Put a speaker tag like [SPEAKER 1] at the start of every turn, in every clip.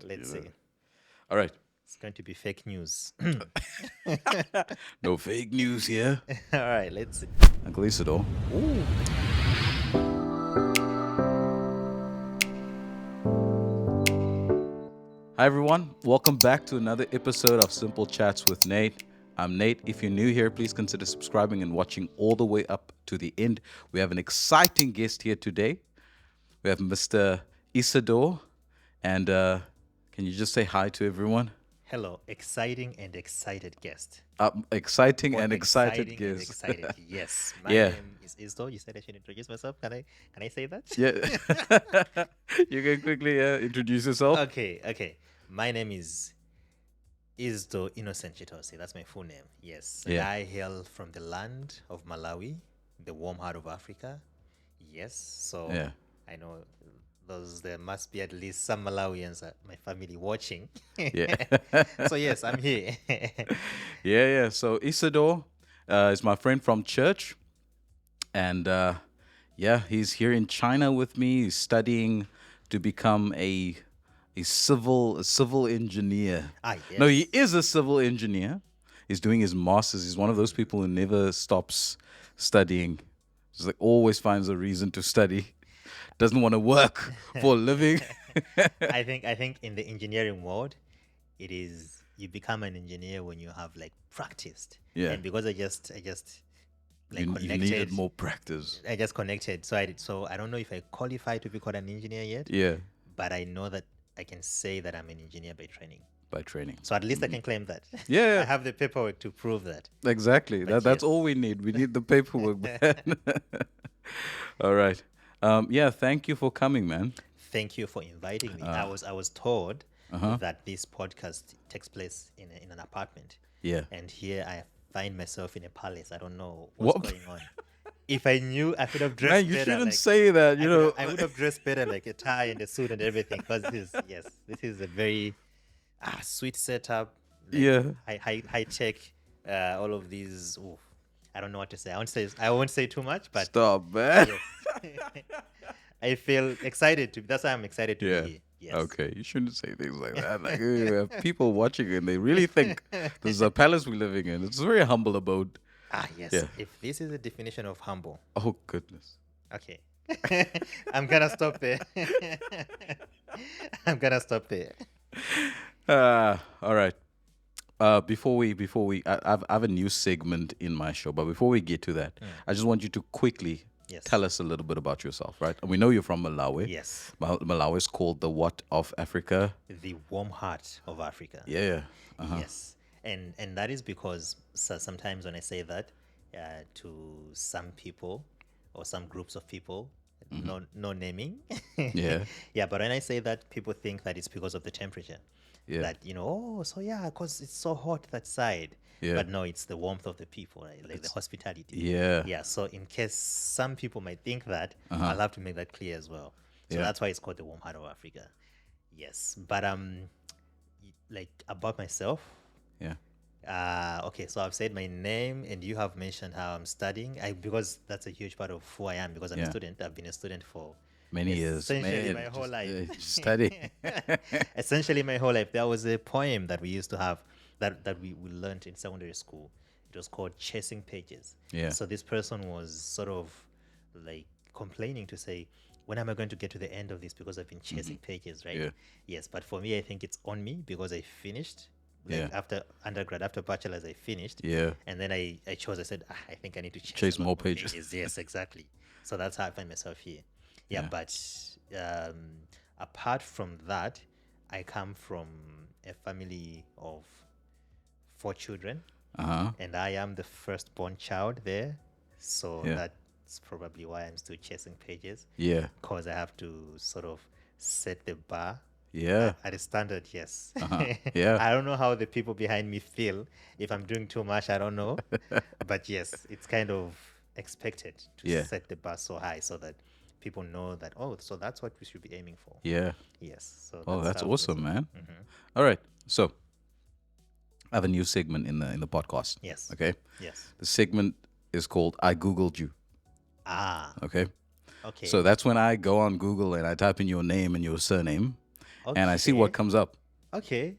[SPEAKER 1] Let's see.
[SPEAKER 2] All right.
[SPEAKER 1] It's going to be fake news.
[SPEAKER 2] No fake news here.
[SPEAKER 1] All right, let's see.
[SPEAKER 2] Uncle Isidore.
[SPEAKER 1] Ooh.
[SPEAKER 2] Hi, everyone. Welcome back to another episode of Simple Chats with Nate. I'm Nate. If you're new here, please consider subscribing and watching all the way up to the end. We have an exciting guest here today. We have Mr. Isidore. And can you just say hi to everyone?
[SPEAKER 1] Hello, exciting and excited guest.
[SPEAKER 2] Exciting
[SPEAKER 1] Both
[SPEAKER 2] and excited
[SPEAKER 1] exciting and
[SPEAKER 2] guest.
[SPEAKER 1] excited. Yes. My
[SPEAKER 2] Yeah.
[SPEAKER 1] name is Isidore. You said I should introduce myself. Can I say that?
[SPEAKER 2] Yeah. You can quickly introduce yourself.
[SPEAKER 1] Okay. My name is Isidore Chitosi. That's my full name. Yes. And
[SPEAKER 2] Yeah.
[SPEAKER 1] I hail from the land of Malawi, the warm heart of Africa. Yes. So
[SPEAKER 2] Yeah.
[SPEAKER 1] I know there must be at least some Malawians, my family watching.
[SPEAKER 2] Yeah.
[SPEAKER 1] So yes, I'm here.
[SPEAKER 2] Yeah. So Isidore is my friend from church. And he's here in China with me. He's studying to become a civil engineer.
[SPEAKER 1] Yes.
[SPEAKER 2] No, he is a civil engineer. He's doing his master's. He's one of those people who never stops studying. He's like always finds a reason to study. Doesn't want to work for a living.
[SPEAKER 1] I think in the engineering world, it is you become an engineer when you have like practiced.
[SPEAKER 2] Yeah.
[SPEAKER 1] And because I just like
[SPEAKER 2] You
[SPEAKER 1] connected.
[SPEAKER 2] needed more practice.
[SPEAKER 1] I just connected. So I don't know if I qualify to be called an engineer yet.
[SPEAKER 2] Yeah,
[SPEAKER 1] But I know that I can say that I'm an engineer by training.
[SPEAKER 2] by training.
[SPEAKER 1] So at least I can claim that.
[SPEAKER 2] Yeah.
[SPEAKER 1] I have the paperwork to prove that.
[SPEAKER 2] Exactly.
[SPEAKER 1] But
[SPEAKER 2] That's
[SPEAKER 1] yes.
[SPEAKER 2] all we need. We need the paperwork. Man. All right. Thank you for coming, man.
[SPEAKER 1] Thank you for inviting me. I was told
[SPEAKER 2] Uh-huh.
[SPEAKER 1] that this podcast takes place in an apartment.
[SPEAKER 2] Yeah.
[SPEAKER 1] And here I find myself in a palace. I don't know
[SPEAKER 2] What?
[SPEAKER 1] what's going on. If I knew, I could have dressed
[SPEAKER 2] Man, you
[SPEAKER 1] better.
[SPEAKER 2] shouldn't
[SPEAKER 1] like,
[SPEAKER 2] say that. You know.
[SPEAKER 1] I would have dressed better, like a tie and a suit and everything. Because this is a very sweet setup. Like
[SPEAKER 2] Yeah.
[SPEAKER 1] high tech. All of these. Ooh, I don't know what to say. I won't say too much, but
[SPEAKER 2] Stop, man.
[SPEAKER 1] yes. I feel excited to. That's why I'm excited to
[SPEAKER 2] Yeah.
[SPEAKER 1] be here. Yes.
[SPEAKER 2] Okay, you shouldn't say things like that. Like you have people watching and they really think this is a palace we're living in. It's a very humble abode.
[SPEAKER 1] Yes.
[SPEAKER 2] Yeah.
[SPEAKER 1] If this is the definition of humble,
[SPEAKER 2] Oh goodness.
[SPEAKER 1] okay. I'm gonna stop there. I'm gonna stop there.
[SPEAKER 2] All right. Before we, I have a new segment in my show, but before we get to that, I just want you to quickly
[SPEAKER 1] Yes.
[SPEAKER 2] tell us a little bit about yourself, right? And we know you're from Malawi.
[SPEAKER 1] Yes.
[SPEAKER 2] Malawi is called the what of Africa?
[SPEAKER 1] The warm heart of Africa.
[SPEAKER 2] Yeah.
[SPEAKER 1] Yes. And that is because sometimes when I say that to some people or some groups of people, no naming.
[SPEAKER 2] Yeah.
[SPEAKER 1] Yeah, but when I say that, people think that it's because of the temperature.
[SPEAKER 2] Yeah.
[SPEAKER 1] That, because it's so hot that side.
[SPEAKER 2] Yeah.
[SPEAKER 1] But no, it's the warmth of the people, right? Like the hospitality.
[SPEAKER 2] Yeah.
[SPEAKER 1] Yeah, so in case some people might think that, I'll have to make that clear as well. So
[SPEAKER 2] Yeah.
[SPEAKER 1] that's why it's called the warm heart of Africa. Yes, but like about myself.
[SPEAKER 2] Yeah.
[SPEAKER 1] Okay, so I've said my name, and you have mentioned how I'm studying. Because that's a huge part of who I am. Because I'm a
[SPEAKER 2] Yeah.
[SPEAKER 1] student. I've been a student for
[SPEAKER 2] Many years.
[SPEAKER 1] essentially
[SPEAKER 2] Man,
[SPEAKER 1] my whole life.
[SPEAKER 2] just study.
[SPEAKER 1] Essentially my whole life. There was a poem that we used to have that we learned in secondary school. It was called Chasing Pages.
[SPEAKER 2] Yeah.
[SPEAKER 1] So this person was sort of like complaining to say, when am I going to get to the end of this? Because I've been chasing pages, right?
[SPEAKER 2] Yeah.
[SPEAKER 1] Yes, but for me, I think it's on me because I finished. Like
[SPEAKER 2] Yeah.
[SPEAKER 1] after undergrad, after bachelor's, I finished.
[SPEAKER 2] Yeah.
[SPEAKER 1] And then I said, I think I need to
[SPEAKER 2] Chase
[SPEAKER 1] a lot
[SPEAKER 2] more pages.
[SPEAKER 1] Yes, exactly. So that's how I find myself here. Yeah.
[SPEAKER 2] Yeah.
[SPEAKER 1] But apart from that, I come from a family of 4 children,
[SPEAKER 2] Uh-huh.
[SPEAKER 1] and I am the firstborn child there. So
[SPEAKER 2] Yeah.
[SPEAKER 1] that's probably why I'm still chasing pages,
[SPEAKER 2] Yeah.
[SPEAKER 1] because I have to sort of set the bar
[SPEAKER 2] Yeah.
[SPEAKER 1] at a standard. Yes.
[SPEAKER 2] Yeah.
[SPEAKER 1] I don't know how the people behind me feel. If I'm doing too much, I don't know. But yes, it's kind of expected to
[SPEAKER 2] Yeah.
[SPEAKER 1] set the bar so high so that people know that, so that's what we should be aiming for.
[SPEAKER 2] Yeah.
[SPEAKER 1] Yes. So
[SPEAKER 2] Oh, that's
[SPEAKER 1] how it is.
[SPEAKER 2] awesome, man. All right. So I have a new segment in the podcast.
[SPEAKER 1] Yes.
[SPEAKER 2] Okay.
[SPEAKER 1] Yes.
[SPEAKER 2] The segment is called I Googled You.
[SPEAKER 1] Ah,
[SPEAKER 2] Okay.
[SPEAKER 1] okay.
[SPEAKER 2] So that's when I go on Google and I type in your name and your surname, and I see what
[SPEAKER 1] Okay.
[SPEAKER 2] comes up.
[SPEAKER 1] Okay.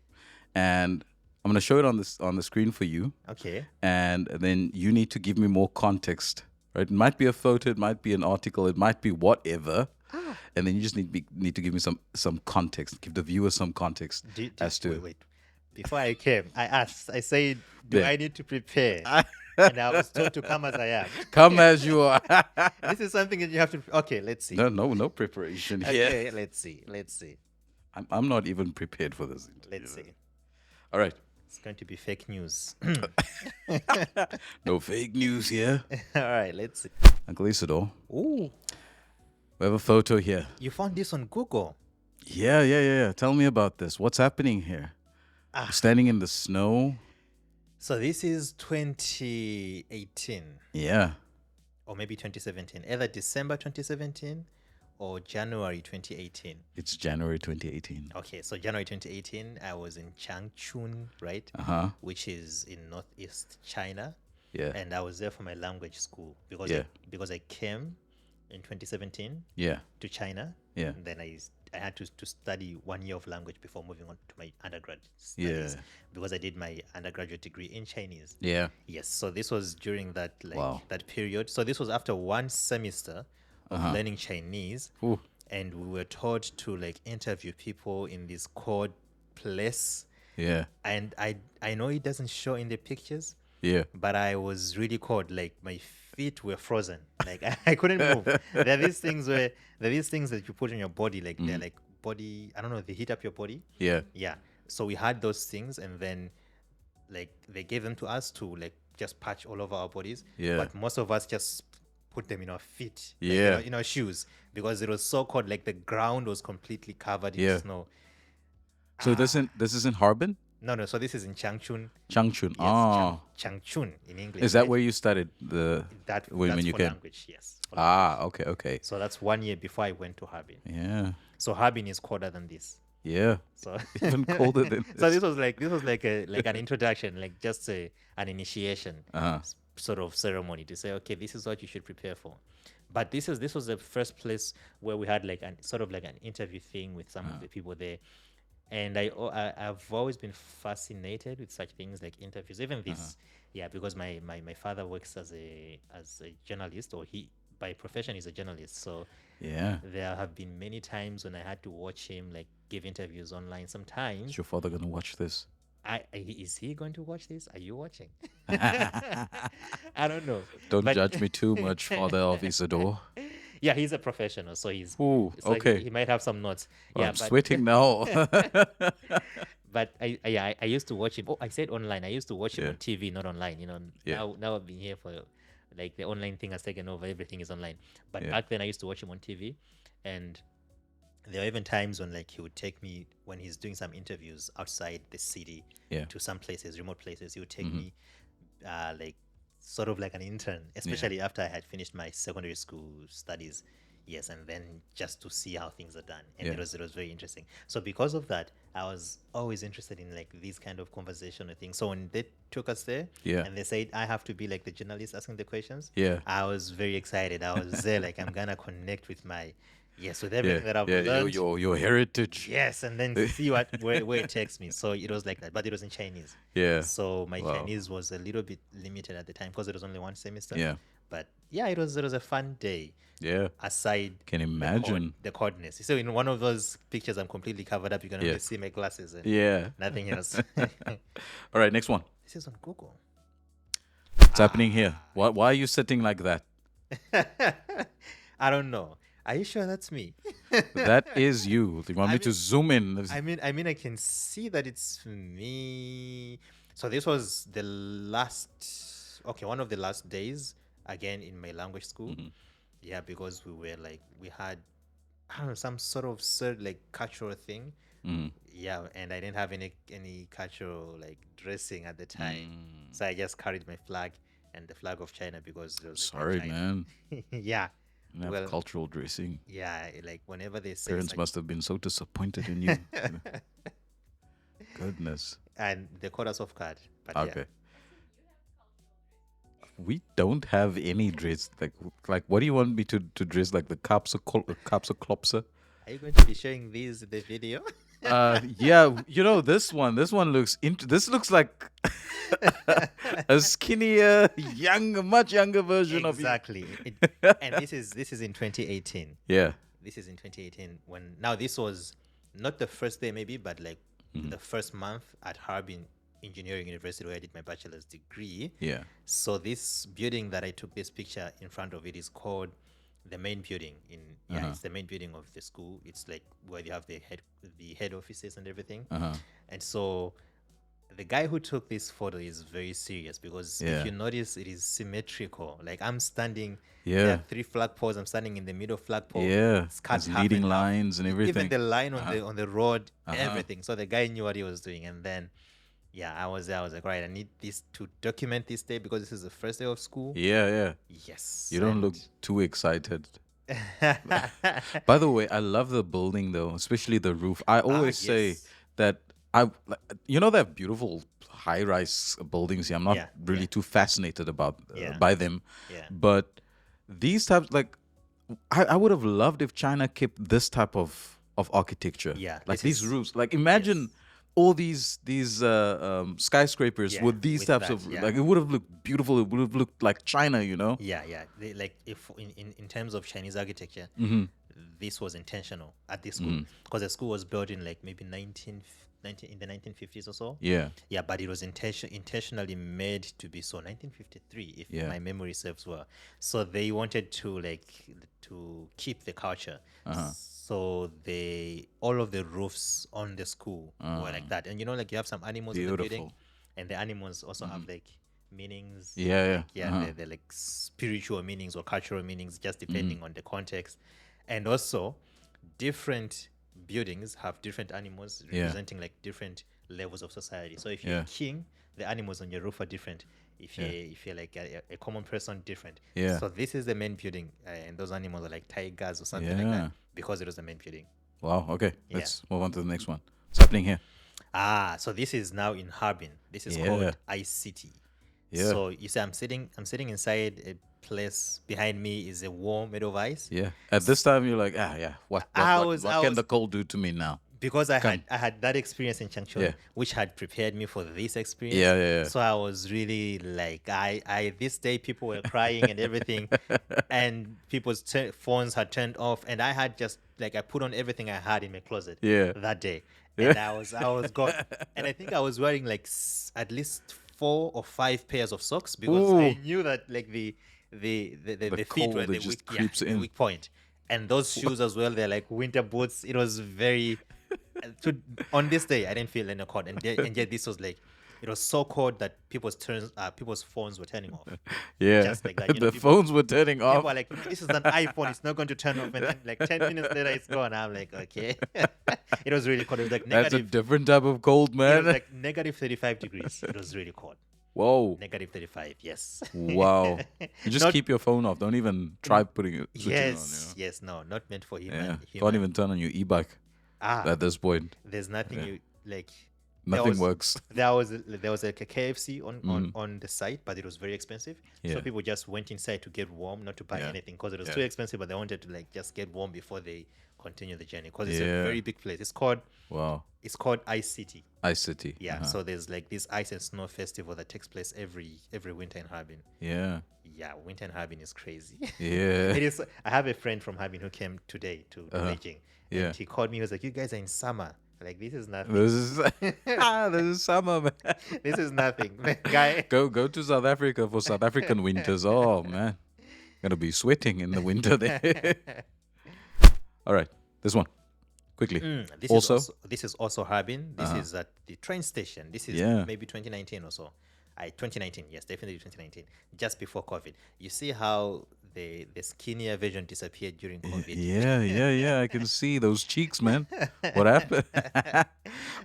[SPEAKER 2] And I'm gonna show it on the screen for you,
[SPEAKER 1] Okay.
[SPEAKER 2] and then you need to give me more context. Right? It might be a photo, it might be an article, it might be whatever,
[SPEAKER 1] Ah.
[SPEAKER 2] and then you just need to give me some context, give the viewer some context as to
[SPEAKER 1] Wait. Before I came, I asked. I said, "Do
[SPEAKER 2] there.
[SPEAKER 1] I need to prepare?" And I was told to come as I am.
[SPEAKER 2] Come as you are.
[SPEAKER 1] This is something that you have to. Okay, let's see.
[SPEAKER 2] No preparation here.
[SPEAKER 1] Okay, let's see. Let's see.
[SPEAKER 2] I'm not even prepared for this interview.
[SPEAKER 1] Let's see.
[SPEAKER 2] All right.
[SPEAKER 1] It's going to be fake news.
[SPEAKER 2] No fake news here.
[SPEAKER 1] All right, let's see.
[SPEAKER 2] Uncle Isidore,
[SPEAKER 1] Ooh,
[SPEAKER 2] we have a photo here.
[SPEAKER 1] you found this on Google.
[SPEAKER 2] Yeah. Tell me about this. What's happening here?
[SPEAKER 1] Ah.
[SPEAKER 2] Standing in the snow.
[SPEAKER 1] So this is 2018
[SPEAKER 2] Yeah.
[SPEAKER 1] or maybe 2017, either December 2017 or January 2018.
[SPEAKER 2] It's January 2018.
[SPEAKER 1] Okay, so January 2018, I was in Changchun, right?
[SPEAKER 2] Uh-huh.
[SPEAKER 1] Which is in northeast China.
[SPEAKER 2] Yeah.
[SPEAKER 1] And I was there for my language school because
[SPEAKER 2] Yeah.
[SPEAKER 1] because I came in 2017
[SPEAKER 2] Yeah.
[SPEAKER 1] to China.
[SPEAKER 2] Yeah.
[SPEAKER 1] And then I had to study 1 year of language before moving on to my undergrad studies
[SPEAKER 2] Yeah.
[SPEAKER 1] because I did my undergraduate degree in Chinese.
[SPEAKER 2] Yeah.
[SPEAKER 1] Yes, so this was during that
[SPEAKER 2] Wow.
[SPEAKER 1] that period. So this was after one semester of learning Chinese,
[SPEAKER 2] Ooh.
[SPEAKER 1] and we were taught to interview people in this cold place.
[SPEAKER 2] Yeah.
[SPEAKER 1] And I know it doesn't show in the pictures,
[SPEAKER 2] Yeah.
[SPEAKER 1] but I was really cold. Like my feet were frozen. Like I couldn't move. There are these things that you put on your body, like they're like body. I don't know. They heat up your body.
[SPEAKER 2] Yeah.
[SPEAKER 1] Yeah. So we had those things, and then they gave them to us to just patch all over our bodies.
[SPEAKER 2] Yeah.
[SPEAKER 1] But most of us just put them in our feet.
[SPEAKER 2] Yeah.
[SPEAKER 1] In our shoes because it was so cold. Like the ground was completely covered in
[SPEAKER 2] Yeah.
[SPEAKER 1] snow.
[SPEAKER 2] So this is in Harbin?
[SPEAKER 1] No. So this is in Changchun.
[SPEAKER 2] Changchun.
[SPEAKER 1] Yes,
[SPEAKER 2] Oh.
[SPEAKER 1] Changchun in English.
[SPEAKER 2] Is that
[SPEAKER 1] right?
[SPEAKER 2] where you studied the
[SPEAKER 1] That's
[SPEAKER 2] when you
[SPEAKER 1] for
[SPEAKER 2] came?
[SPEAKER 1] language? Yes. for
[SPEAKER 2] Ah, okay.
[SPEAKER 1] So that's 1 year before I went to Harbin.
[SPEAKER 2] Yeah.
[SPEAKER 1] So Harbin is colder than this.
[SPEAKER 2] Yeah.
[SPEAKER 1] So
[SPEAKER 2] Even colder than
[SPEAKER 1] so
[SPEAKER 2] this.
[SPEAKER 1] this was like an introduction, like just an initiation
[SPEAKER 2] Uh-huh.
[SPEAKER 1] sort of ceremony to say, okay, this is what you should prepare for. But this was the first place where we had like an interview thing with some of the people there. And I've always been fascinated with such things like interviews, even this, because my father works as a journalist, or he by profession is a journalist. So
[SPEAKER 2] Yeah.
[SPEAKER 1] there have been many times when I had to watch him give interviews online. Sometimes
[SPEAKER 2] Is your father gonna watch this?
[SPEAKER 1] is he going to watch this? Are you watching? I don't know.
[SPEAKER 2] Don't
[SPEAKER 1] But-
[SPEAKER 2] judge me too much, father of Isidore.
[SPEAKER 1] Yeah, he's a professional, so he's
[SPEAKER 2] Ooh,
[SPEAKER 1] it's like
[SPEAKER 2] okay.
[SPEAKER 1] he might have some notes.
[SPEAKER 2] Oh,
[SPEAKER 1] Yeah,
[SPEAKER 2] I'm
[SPEAKER 1] but
[SPEAKER 2] sweating now.
[SPEAKER 1] but I used to watch him. Oh, I said online. I used to watch him
[SPEAKER 2] Yeah.
[SPEAKER 1] on TV, not online.
[SPEAKER 2] Yeah.
[SPEAKER 1] Now I've been here for the online thing has taken over. Everything is online. But
[SPEAKER 2] Yeah.
[SPEAKER 1] back then I used to watch him on TV, and there were even times when he would take me when he's doing some interviews outside the city
[SPEAKER 2] Yeah.
[SPEAKER 1] to some places, remote places. He would take me sort of like an intern, especially after I had finished my secondary school studies. Yes, and then just to see how things are done, and
[SPEAKER 2] Yeah.
[SPEAKER 1] it was very interesting. So because of that, I was always interested in these kind of conversational things. So when they took us there,
[SPEAKER 2] Yeah.
[SPEAKER 1] and they said I have to be the journalist asking the questions,
[SPEAKER 2] Yeah.
[SPEAKER 1] I was very excited. I was there I'm gonna connect with with everything that I've
[SPEAKER 2] Yeah.
[SPEAKER 1] learned.
[SPEAKER 2] Your heritage.
[SPEAKER 1] Yes, and then see where it takes me. So it was like that, but it was in Chinese.
[SPEAKER 2] Yeah.
[SPEAKER 1] So my
[SPEAKER 2] Wow.
[SPEAKER 1] Chinese was a little bit limited at the time because it was only one semester.
[SPEAKER 2] Yeah.
[SPEAKER 1] But yeah, it was a fun day.
[SPEAKER 2] Yeah.
[SPEAKER 1] Aside
[SPEAKER 2] Can imagine.
[SPEAKER 1] the coldness. So in one of those pictures, I'm completely covered up. You can
[SPEAKER 2] Yeah.
[SPEAKER 1] only see my glasses and
[SPEAKER 2] Yeah.
[SPEAKER 1] nothing else.
[SPEAKER 2] All right, next one.
[SPEAKER 1] This is on Google.
[SPEAKER 2] What's happening here? Why are you sitting like that?
[SPEAKER 1] I don't know. Are you sure that's me?
[SPEAKER 2] That is you. Do you want me to zoom in?
[SPEAKER 1] I mean, I can see that it's me. So this was one of the last days again in my language school. Yeah, because we had I don't know some sort of cultural thing. Yeah, and I didn't have any cultural dressing at the time, so I just carried my flag and the flag of China because it was
[SPEAKER 2] Sorry,
[SPEAKER 1] China.
[SPEAKER 2] man.
[SPEAKER 1] Yeah.
[SPEAKER 2] You have
[SPEAKER 1] Well,
[SPEAKER 2] cultural dressing.
[SPEAKER 1] yeah, whenever they say
[SPEAKER 2] Parents must have been so disappointed in you. Goodness.
[SPEAKER 1] and they caught us off guard. But
[SPEAKER 2] Okay. We don't have any dress. Like what do you want me to dress like the Kapsa Klopsa?
[SPEAKER 1] Are you going to be showing these in the video?
[SPEAKER 2] Yeah, this one this looks like a skinnier, much younger version of you.
[SPEAKER 1] Exactly. And this is in 2018.
[SPEAKER 2] Yeah.
[SPEAKER 1] This is in 2018 when now this was not the first day maybe, but like the first month at Harbin Engineering University where I did my bachelor's degree.
[SPEAKER 2] Yeah.
[SPEAKER 1] So this building that I took this picture in front of it is called the main building in it's the main building of the school. It's like where you have the head offices and everything. And so the guy who took this photo is very serious because
[SPEAKER 2] Yeah.
[SPEAKER 1] if you notice it is symmetrical. Like I'm standing
[SPEAKER 2] Yeah.
[SPEAKER 1] there are 3 flagpoles. I'm standing in the middle flagpole.
[SPEAKER 2] Yeah.
[SPEAKER 1] It's cut
[SPEAKER 2] There's
[SPEAKER 1] half
[SPEAKER 2] leading
[SPEAKER 1] and half.
[SPEAKER 2] lines and everything.
[SPEAKER 1] Even the line on the road, everything. So the guy knew what he was doing. And then yeah, I was there. I was like, right, I need this to document this day because this is the first day of school.
[SPEAKER 2] Yeah, yeah.
[SPEAKER 1] Yes.
[SPEAKER 2] You don't look too excited. By the way, I love the building though, especially the roof. I always say
[SPEAKER 1] yes.
[SPEAKER 2] that they have beautiful high-rise buildings here. I'm not
[SPEAKER 1] Yeah,
[SPEAKER 2] really too fascinated about
[SPEAKER 1] Yeah.
[SPEAKER 2] by them,
[SPEAKER 1] Yeah.
[SPEAKER 2] but these types, like, I would have loved if China kept this type of architecture.
[SPEAKER 1] Yeah,
[SPEAKER 2] like
[SPEAKER 1] this
[SPEAKER 2] these
[SPEAKER 1] is-
[SPEAKER 2] roofs. Like, imagine all these skyscrapers
[SPEAKER 1] Yeah,
[SPEAKER 2] with these
[SPEAKER 1] with
[SPEAKER 2] types
[SPEAKER 1] that,
[SPEAKER 2] of
[SPEAKER 1] yeah.
[SPEAKER 2] like, it would have looked beautiful. It would have looked like China, you know.
[SPEAKER 1] Yeah, yeah. Like if in terms of Chinese architecture, this was intentional at this school because the school was built in like maybe 19 in the 1950s or so.
[SPEAKER 2] Yeah.
[SPEAKER 1] Yeah, but it was intentionally made to be so. 1953, if
[SPEAKER 2] Yeah.
[SPEAKER 1] my memory serves well. So they wanted to keep the culture. So all of the roofs on the school were like that, and like you have some animals in the building,
[SPEAKER 2] Beautiful.
[SPEAKER 1] and the animals also have like meanings.
[SPEAKER 2] Yeah, yeah.
[SPEAKER 1] Yeah, they're like spiritual meanings or cultural meanings, just depending on the context. And also, different buildings have different animals
[SPEAKER 2] Yeah.
[SPEAKER 1] representing like different levels of society. So if you're
[SPEAKER 2] Yeah.
[SPEAKER 1] a king, the animals on your roof are different. If you're like a common person, different.
[SPEAKER 2] Yeah.
[SPEAKER 1] So this is the main building, and those animals are like tigers or something like
[SPEAKER 2] Yeah.
[SPEAKER 1] that because it was the main building.
[SPEAKER 2] Wow. Okay.
[SPEAKER 1] Yeah.
[SPEAKER 2] Let's move on to the next one. What's happening here?
[SPEAKER 1] So this is now in Harbin. This is
[SPEAKER 2] Yeah.
[SPEAKER 1] called ICT.
[SPEAKER 2] Yeah.
[SPEAKER 1] So you see, I'm sitting inside a place. Behind me is a wall made of ice.
[SPEAKER 2] Yeah. At this time, you're like, yeah. What can the cold do to me now?
[SPEAKER 1] Because I had that experience in Changchun,
[SPEAKER 2] Yeah.
[SPEAKER 1] which had prepared me for this experience.
[SPEAKER 2] Yeah, yeah, yeah.
[SPEAKER 1] So I was really like, I this day people were crying and everything, and people's phones had turned off, and I had just like I put on everything I had in my closet.
[SPEAKER 2] Yeah.
[SPEAKER 1] That day, and I was gone, and I think I was wearing like at least 4 or 5 pairs of socks because I
[SPEAKER 2] Ooh.
[SPEAKER 1] knew that like the feet
[SPEAKER 2] cold,
[SPEAKER 1] were
[SPEAKER 2] it
[SPEAKER 1] the
[SPEAKER 2] just
[SPEAKER 1] weak,
[SPEAKER 2] creeps
[SPEAKER 1] the
[SPEAKER 2] in.
[SPEAKER 1] weak point. And those shoes as well, they're like winter boots. It was very on this day I didn't feel any cold, and yet this was like it was so cold that people's phones were turning off.
[SPEAKER 2] Yeah.
[SPEAKER 1] Just like that,
[SPEAKER 2] The
[SPEAKER 1] people-
[SPEAKER 2] phones were turning
[SPEAKER 1] People
[SPEAKER 2] off.
[SPEAKER 1] are like, this is an iPhone, it's not going to turn off, and then like 10 minutes later it's gone. I'm like, okay. It was really cold. It was like
[SPEAKER 2] That's a
[SPEAKER 1] negative.
[SPEAKER 2] different type of cold,
[SPEAKER 1] It
[SPEAKER 2] man.
[SPEAKER 1] was like negative 35 degrees. It was really cold.
[SPEAKER 2] Whoa.
[SPEAKER 1] Negative 35. Yes.
[SPEAKER 2] Wow. You just
[SPEAKER 1] Not-
[SPEAKER 2] keep your phone off. Don't even try putting it switching
[SPEAKER 1] Yes. Yes. No. Not meant for
[SPEAKER 2] on.
[SPEAKER 1] human.
[SPEAKER 2] Yeah.
[SPEAKER 1] human.
[SPEAKER 2] Can't even turn on your e-bike at this point.
[SPEAKER 1] There's nothing
[SPEAKER 2] Yeah.
[SPEAKER 1] you like.
[SPEAKER 2] Nothing works.
[SPEAKER 1] There was like a KFC on the site, but it was very expensive.
[SPEAKER 2] Yeah.
[SPEAKER 1] So people just went inside to get warm, not to buy
[SPEAKER 2] Yeah.
[SPEAKER 1] anything because it was
[SPEAKER 2] Yeah.
[SPEAKER 1] too expensive. But they wanted to like just get warm before they continue the journey because it's
[SPEAKER 2] Yeah.
[SPEAKER 1] a very big place. It's called
[SPEAKER 2] Wow.
[SPEAKER 1] Ice City.
[SPEAKER 2] Ice City.
[SPEAKER 1] Yeah.
[SPEAKER 2] Uh-huh.
[SPEAKER 1] So there's like this ice and snow festival that takes place every winter in Harbin.
[SPEAKER 2] Yeah.
[SPEAKER 1] Yeah, winter in Harbin is crazy.
[SPEAKER 2] Yeah.
[SPEAKER 1] It is. I have a friend from Harbin who came today to Beijing.
[SPEAKER 2] Yeah.
[SPEAKER 1] And he called me. He was like, "You guys are in summer. Like this is nothing.
[SPEAKER 2] This is this is summer, man.
[SPEAKER 1] This is nothing, guy."
[SPEAKER 2] Go to South Africa for South African winters. Oh man, gonna be sweating in the winter there. All right, this one quickly.
[SPEAKER 1] This is also Harbin. This is at the train station. This is
[SPEAKER 2] Yeah.
[SPEAKER 1] maybe 2019 or so. 2019, yes, definitely 2019, just before COVID. You see how the skinnier version disappeared during COVID.
[SPEAKER 2] Yeah. I can see those cheeks, man. What happened?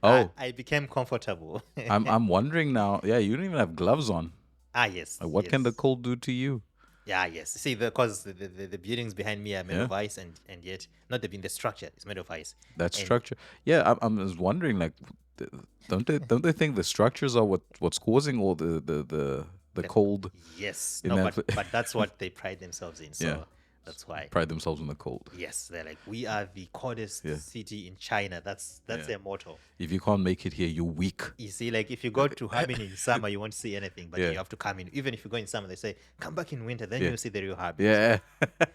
[SPEAKER 2] Oh,
[SPEAKER 1] I became comfortable.
[SPEAKER 2] I'm wondering now. Yeah, you don't even have gloves on.
[SPEAKER 1] Yes.
[SPEAKER 2] What can the cold do to you?
[SPEAKER 1] Yeah, yes. See, because the buildings behind me are made
[SPEAKER 2] Yeah.
[SPEAKER 1] of ice, and yet not the structure is made of ice.
[SPEAKER 2] That
[SPEAKER 1] And-
[SPEAKER 2] structure. Yeah, I'm just wondering. Like, don't they think the structures are what's causing all the cold?
[SPEAKER 1] Yes.
[SPEAKER 2] In
[SPEAKER 1] No,
[SPEAKER 2] that
[SPEAKER 1] but that's what they pride themselves in. So
[SPEAKER 2] Yeah.
[SPEAKER 1] That's why.
[SPEAKER 2] Pride themselves in the cold.
[SPEAKER 1] Yes, they're like, we are the coldest
[SPEAKER 2] Yeah.
[SPEAKER 1] city in China. That's their motto.
[SPEAKER 2] If you can't make it here, you're weak.
[SPEAKER 1] You see, like if you go to Harbin in summer, you won't see anything, but
[SPEAKER 2] Yeah.
[SPEAKER 1] you have to come in. Even if you go in summer, they say come back in winter, then
[SPEAKER 2] Yeah.
[SPEAKER 1] you'll see the real Harbin.
[SPEAKER 2] Yeah.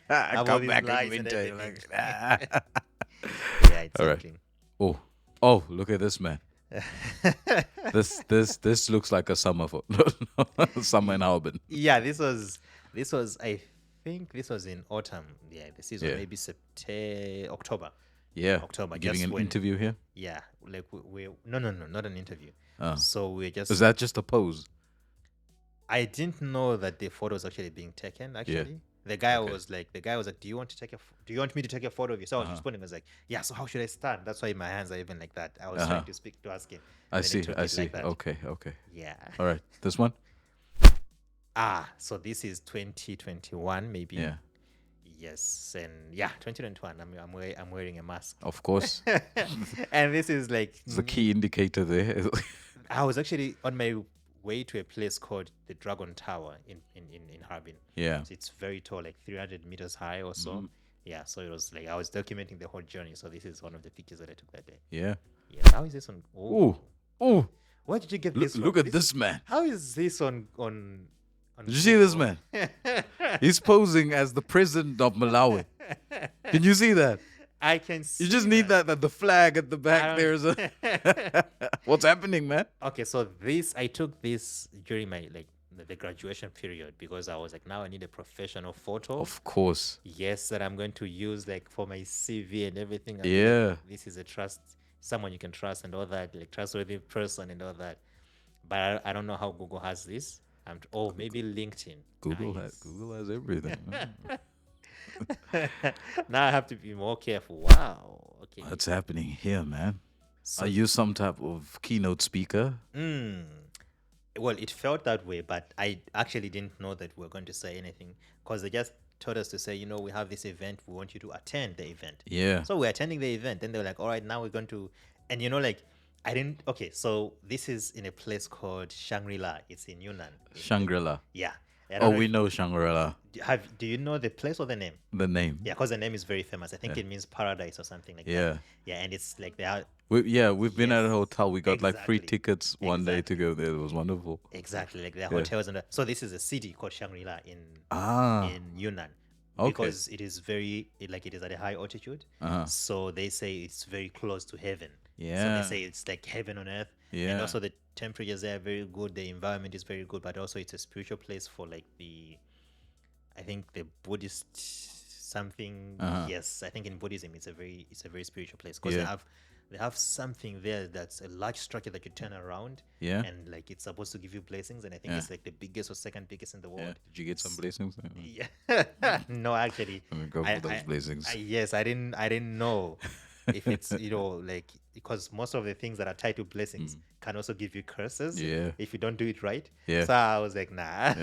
[SPEAKER 1] Have all
[SPEAKER 2] Come
[SPEAKER 1] these
[SPEAKER 2] back
[SPEAKER 1] lies
[SPEAKER 2] in
[SPEAKER 1] and
[SPEAKER 2] winter. You're
[SPEAKER 1] everything.
[SPEAKER 2] like, ah.
[SPEAKER 1] Yeah,
[SPEAKER 2] All right.
[SPEAKER 1] exactly.
[SPEAKER 2] Oh, look at this man. This looks like a summer for summer in Albany.
[SPEAKER 1] Yeah, this was I think this was in autumn. Yeah, the season
[SPEAKER 2] Yeah.
[SPEAKER 1] maybe September, October.
[SPEAKER 2] Yeah.
[SPEAKER 1] October,
[SPEAKER 2] Giving
[SPEAKER 1] just
[SPEAKER 2] an
[SPEAKER 1] when-
[SPEAKER 2] interview here.
[SPEAKER 1] Yeah, like we no, not an interview.
[SPEAKER 2] Oh.
[SPEAKER 1] So we're just.
[SPEAKER 2] Is that just a pose?
[SPEAKER 1] I didn't know that the photo was actually being taken. Actually, the guy
[SPEAKER 2] Okay.
[SPEAKER 1] was like, do you want to take do you want me to take a photo of you? So I was responding, I was like, yeah. So how should I stand? That's why my hands are even like that. I was trying to ask him.
[SPEAKER 2] I
[SPEAKER 1] and then he
[SPEAKER 2] see.
[SPEAKER 1] took
[SPEAKER 2] I
[SPEAKER 1] it
[SPEAKER 2] see.
[SPEAKER 1] like that.
[SPEAKER 2] Okay.
[SPEAKER 1] Yeah.
[SPEAKER 2] All right. This one?
[SPEAKER 1] So this is 2021, maybe.
[SPEAKER 2] Yeah.
[SPEAKER 1] Yes, and yeah, 2021. I'm wearing a mask,
[SPEAKER 2] Of course.
[SPEAKER 1] and this is like
[SPEAKER 2] It's the key indicator there.
[SPEAKER 1] I was actually on my way to a place called the Dragon Tower in Harbin.
[SPEAKER 2] Yeah.
[SPEAKER 1] So it's very tall, like 300 meters high or so. Yeah, so it was like I was documenting the whole journey. So this is one of the pictures that I took that day.
[SPEAKER 2] Yeah.
[SPEAKER 1] Yeah, how is this on?
[SPEAKER 2] Ooh.
[SPEAKER 1] Where did you get
[SPEAKER 2] Look,
[SPEAKER 1] this?
[SPEAKER 2] look
[SPEAKER 1] from?
[SPEAKER 2] at this man.
[SPEAKER 1] How is this on?
[SPEAKER 2] Did you see this
[SPEAKER 1] Google?
[SPEAKER 2] man? He's posing as the president of Malawi. Can you see that?
[SPEAKER 1] I can see.
[SPEAKER 2] You just need that the flag at the
[SPEAKER 1] I
[SPEAKER 2] back
[SPEAKER 1] don't-
[SPEAKER 2] there is a What's happening, man?
[SPEAKER 1] Okay, so I took this during my the graduation period because I was like, now I need a professional photo.
[SPEAKER 2] Of course.
[SPEAKER 1] Yes, that I'm going to use like for my CV and everything. I'm
[SPEAKER 2] Yeah.
[SPEAKER 1] like, this is someone you can trust and all that, like trustworthy person and all that. But I don't know how Google has this. Maybe LinkedIn.
[SPEAKER 2] Google
[SPEAKER 1] Nice.
[SPEAKER 2] has everything.
[SPEAKER 1] Now I have to be more careful. Wow. Okay.
[SPEAKER 2] What's happening here, man?
[SPEAKER 1] So-
[SPEAKER 2] Are you some type of keynote speaker?
[SPEAKER 1] Well, it felt that way, but I actually didn't know that we were going to say anything because they just told us to say, we have this event. We want you to attend the event.
[SPEAKER 2] Yeah.
[SPEAKER 1] So we're attending the event. Then they were like, all right, now we're going to, and I didn't, okay, so this is in a place called Shangri-La. It's in Yunnan.
[SPEAKER 2] Shangri-La.
[SPEAKER 1] Yeah. I
[SPEAKER 2] Oh,
[SPEAKER 1] don't know
[SPEAKER 2] we
[SPEAKER 1] if-
[SPEAKER 2] know Shangri-La.
[SPEAKER 1] Do you know the place or the name?
[SPEAKER 2] The name.
[SPEAKER 1] Yeah, because the name is very famous. I think it means paradise or something like
[SPEAKER 2] Yeah.
[SPEAKER 1] that. Yeah, and it's like they are
[SPEAKER 2] We've been at a
[SPEAKER 1] Yes,
[SPEAKER 2] hotel. We got like free
[SPEAKER 1] exactly.
[SPEAKER 2] tickets one day to go there. It was wonderful.
[SPEAKER 1] exactly like their hotels and so this is a city called Shangri-La in Yunnan.
[SPEAKER 2] Okay.
[SPEAKER 1] Because it is it is at a high altitude. So they say it's very close to heaven. So
[SPEAKER 2] Yeah.
[SPEAKER 1] they say it's like heaven on earth. And
[SPEAKER 2] Yeah.
[SPEAKER 1] also the temperatures there are very good. The environment is very good, but also it's a spiritual place for like I think the Buddhist something. Yes, I think in Buddhism it's a very spiritual place because
[SPEAKER 2] Yeah.
[SPEAKER 1] they have something there that's a large structure that you turn around.
[SPEAKER 2] Yeah.
[SPEAKER 1] And like it's supposed to give you blessings, and I think
[SPEAKER 2] Yeah.
[SPEAKER 1] it's like the biggest or second biggest in the
[SPEAKER 2] Yeah.
[SPEAKER 1] world.
[SPEAKER 2] Did you get some blessings?
[SPEAKER 1] Yeah. No, actually.
[SPEAKER 2] Let me go for those blessings.
[SPEAKER 1] Yes, I didn't know if it's like because most of the things that are tied to blessings can also give you curses.
[SPEAKER 2] Yeah.
[SPEAKER 1] If you don't do it right.
[SPEAKER 2] Yeah.
[SPEAKER 1] So I was like, nah,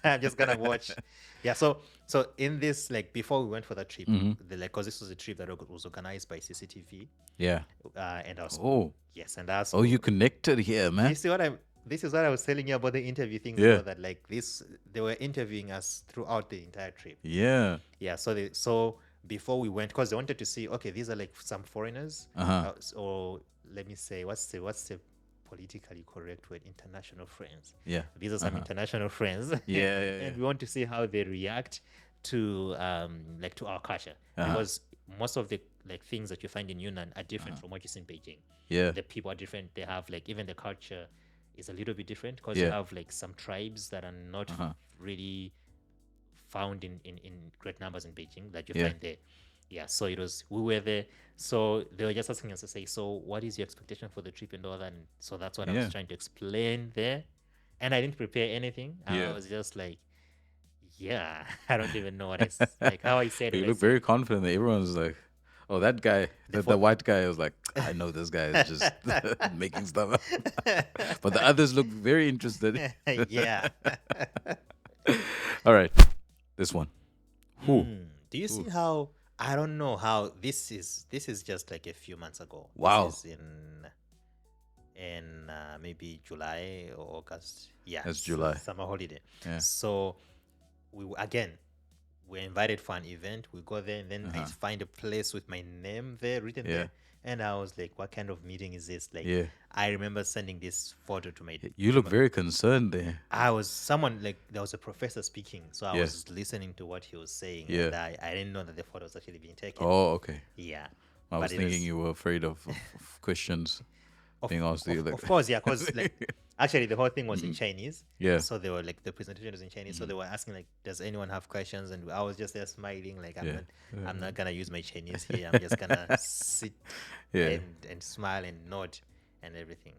[SPEAKER 1] I'm just gonna watch. Yeah. So in this before we went for that trip, because this was a trip that was organized by CCTV,
[SPEAKER 2] Yeah.
[SPEAKER 1] and also
[SPEAKER 2] Oh.
[SPEAKER 1] yes, and that's
[SPEAKER 2] Oh, you connected here,
[SPEAKER 1] you
[SPEAKER 2] man.
[SPEAKER 1] see this is what I was telling you about the interview things.
[SPEAKER 2] Yeah.
[SPEAKER 1] That they were interviewing us throughout the entire trip.
[SPEAKER 2] Yeah.
[SPEAKER 1] Yeah. So before we went, because they wanted to see, okay, these are like some foreigners, or let me say, what's the politically correct word? International friends.
[SPEAKER 2] Yeah.
[SPEAKER 1] These are some international friends.
[SPEAKER 2] Yeah.
[SPEAKER 1] And we want to see how they react to to our culture, because most of the things that you find in Yunnan are different from what you see in Beijing.
[SPEAKER 2] Yeah.
[SPEAKER 1] The people are different. They have even the culture is a little bit different because
[SPEAKER 2] Yeah.
[SPEAKER 1] you have some tribes that are not really found in great numbers in Beijing that you
[SPEAKER 2] Yeah.
[SPEAKER 1] find there. Yeah, so we were there. So they were just asking us to say, so what is your expectation for the trip and all that? And so that's what I
[SPEAKER 2] Yeah.
[SPEAKER 1] was trying to explain there. And I didn't prepare anything.
[SPEAKER 2] Yeah.
[SPEAKER 1] I was just like, yeah, I don't even know what how I said
[SPEAKER 2] You
[SPEAKER 1] it.
[SPEAKER 2] look very confident. Everyone's like, oh, that guy, the white guy was like, I know this guy is just making stuff up. But the others look very interested.
[SPEAKER 1] Yeah.
[SPEAKER 2] All right. This one. Who?
[SPEAKER 1] Do you see how I don't know how this is just like a few months ago.
[SPEAKER 2] Wow.
[SPEAKER 1] This is in maybe July or August. Yeah.
[SPEAKER 2] That's July.
[SPEAKER 1] Summer holiday.
[SPEAKER 2] Yeah.
[SPEAKER 1] So again, we're invited for an event. We go there, and then I find a place with my name there written
[SPEAKER 2] Yeah.
[SPEAKER 1] there. And I was like, what kind of meeting is this? Like,
[SPEAKER 2] Yeah.
[SPEAKER 1] I remember sending this photo to my.
[SPEAKER 2] You look very concerned there.
[SPEAKER 1] I was someone like there was a professor speaking, so I
[SPEAKER 2] Yeah.
[SPEAKER 1] was listening to what he was saying,
[SPEAKER 2] Yeah.
[SPEAKER 1] and I didn't know that the photo was actually being taken.
[SPEAKER 2] Oh, okay.
[SPEAKER 1] Yeah,
[SPEAKER 2] I was
[SPEAKER 1] but it
[SPEAKER 2] thinking you were afraid of questions being asked to you.
[SPEAKER 1] of course, yeah, because like actually the whole thing was in Chinese.
[SPEAKER 2] Yeah.
[SPEAKER 1] So they were like the presentation was in Chinese, so they were asking like, "Does anyone have questions?" And I was just there smiling, like
[SPEAKER 2] Yeah.
[SPEAKER 1] I'm not gonna use my Chinese here. I'm just gonna sit
[SPEAKER 2] Yeah.
[SPEAKER 1] and smile and nod and everything.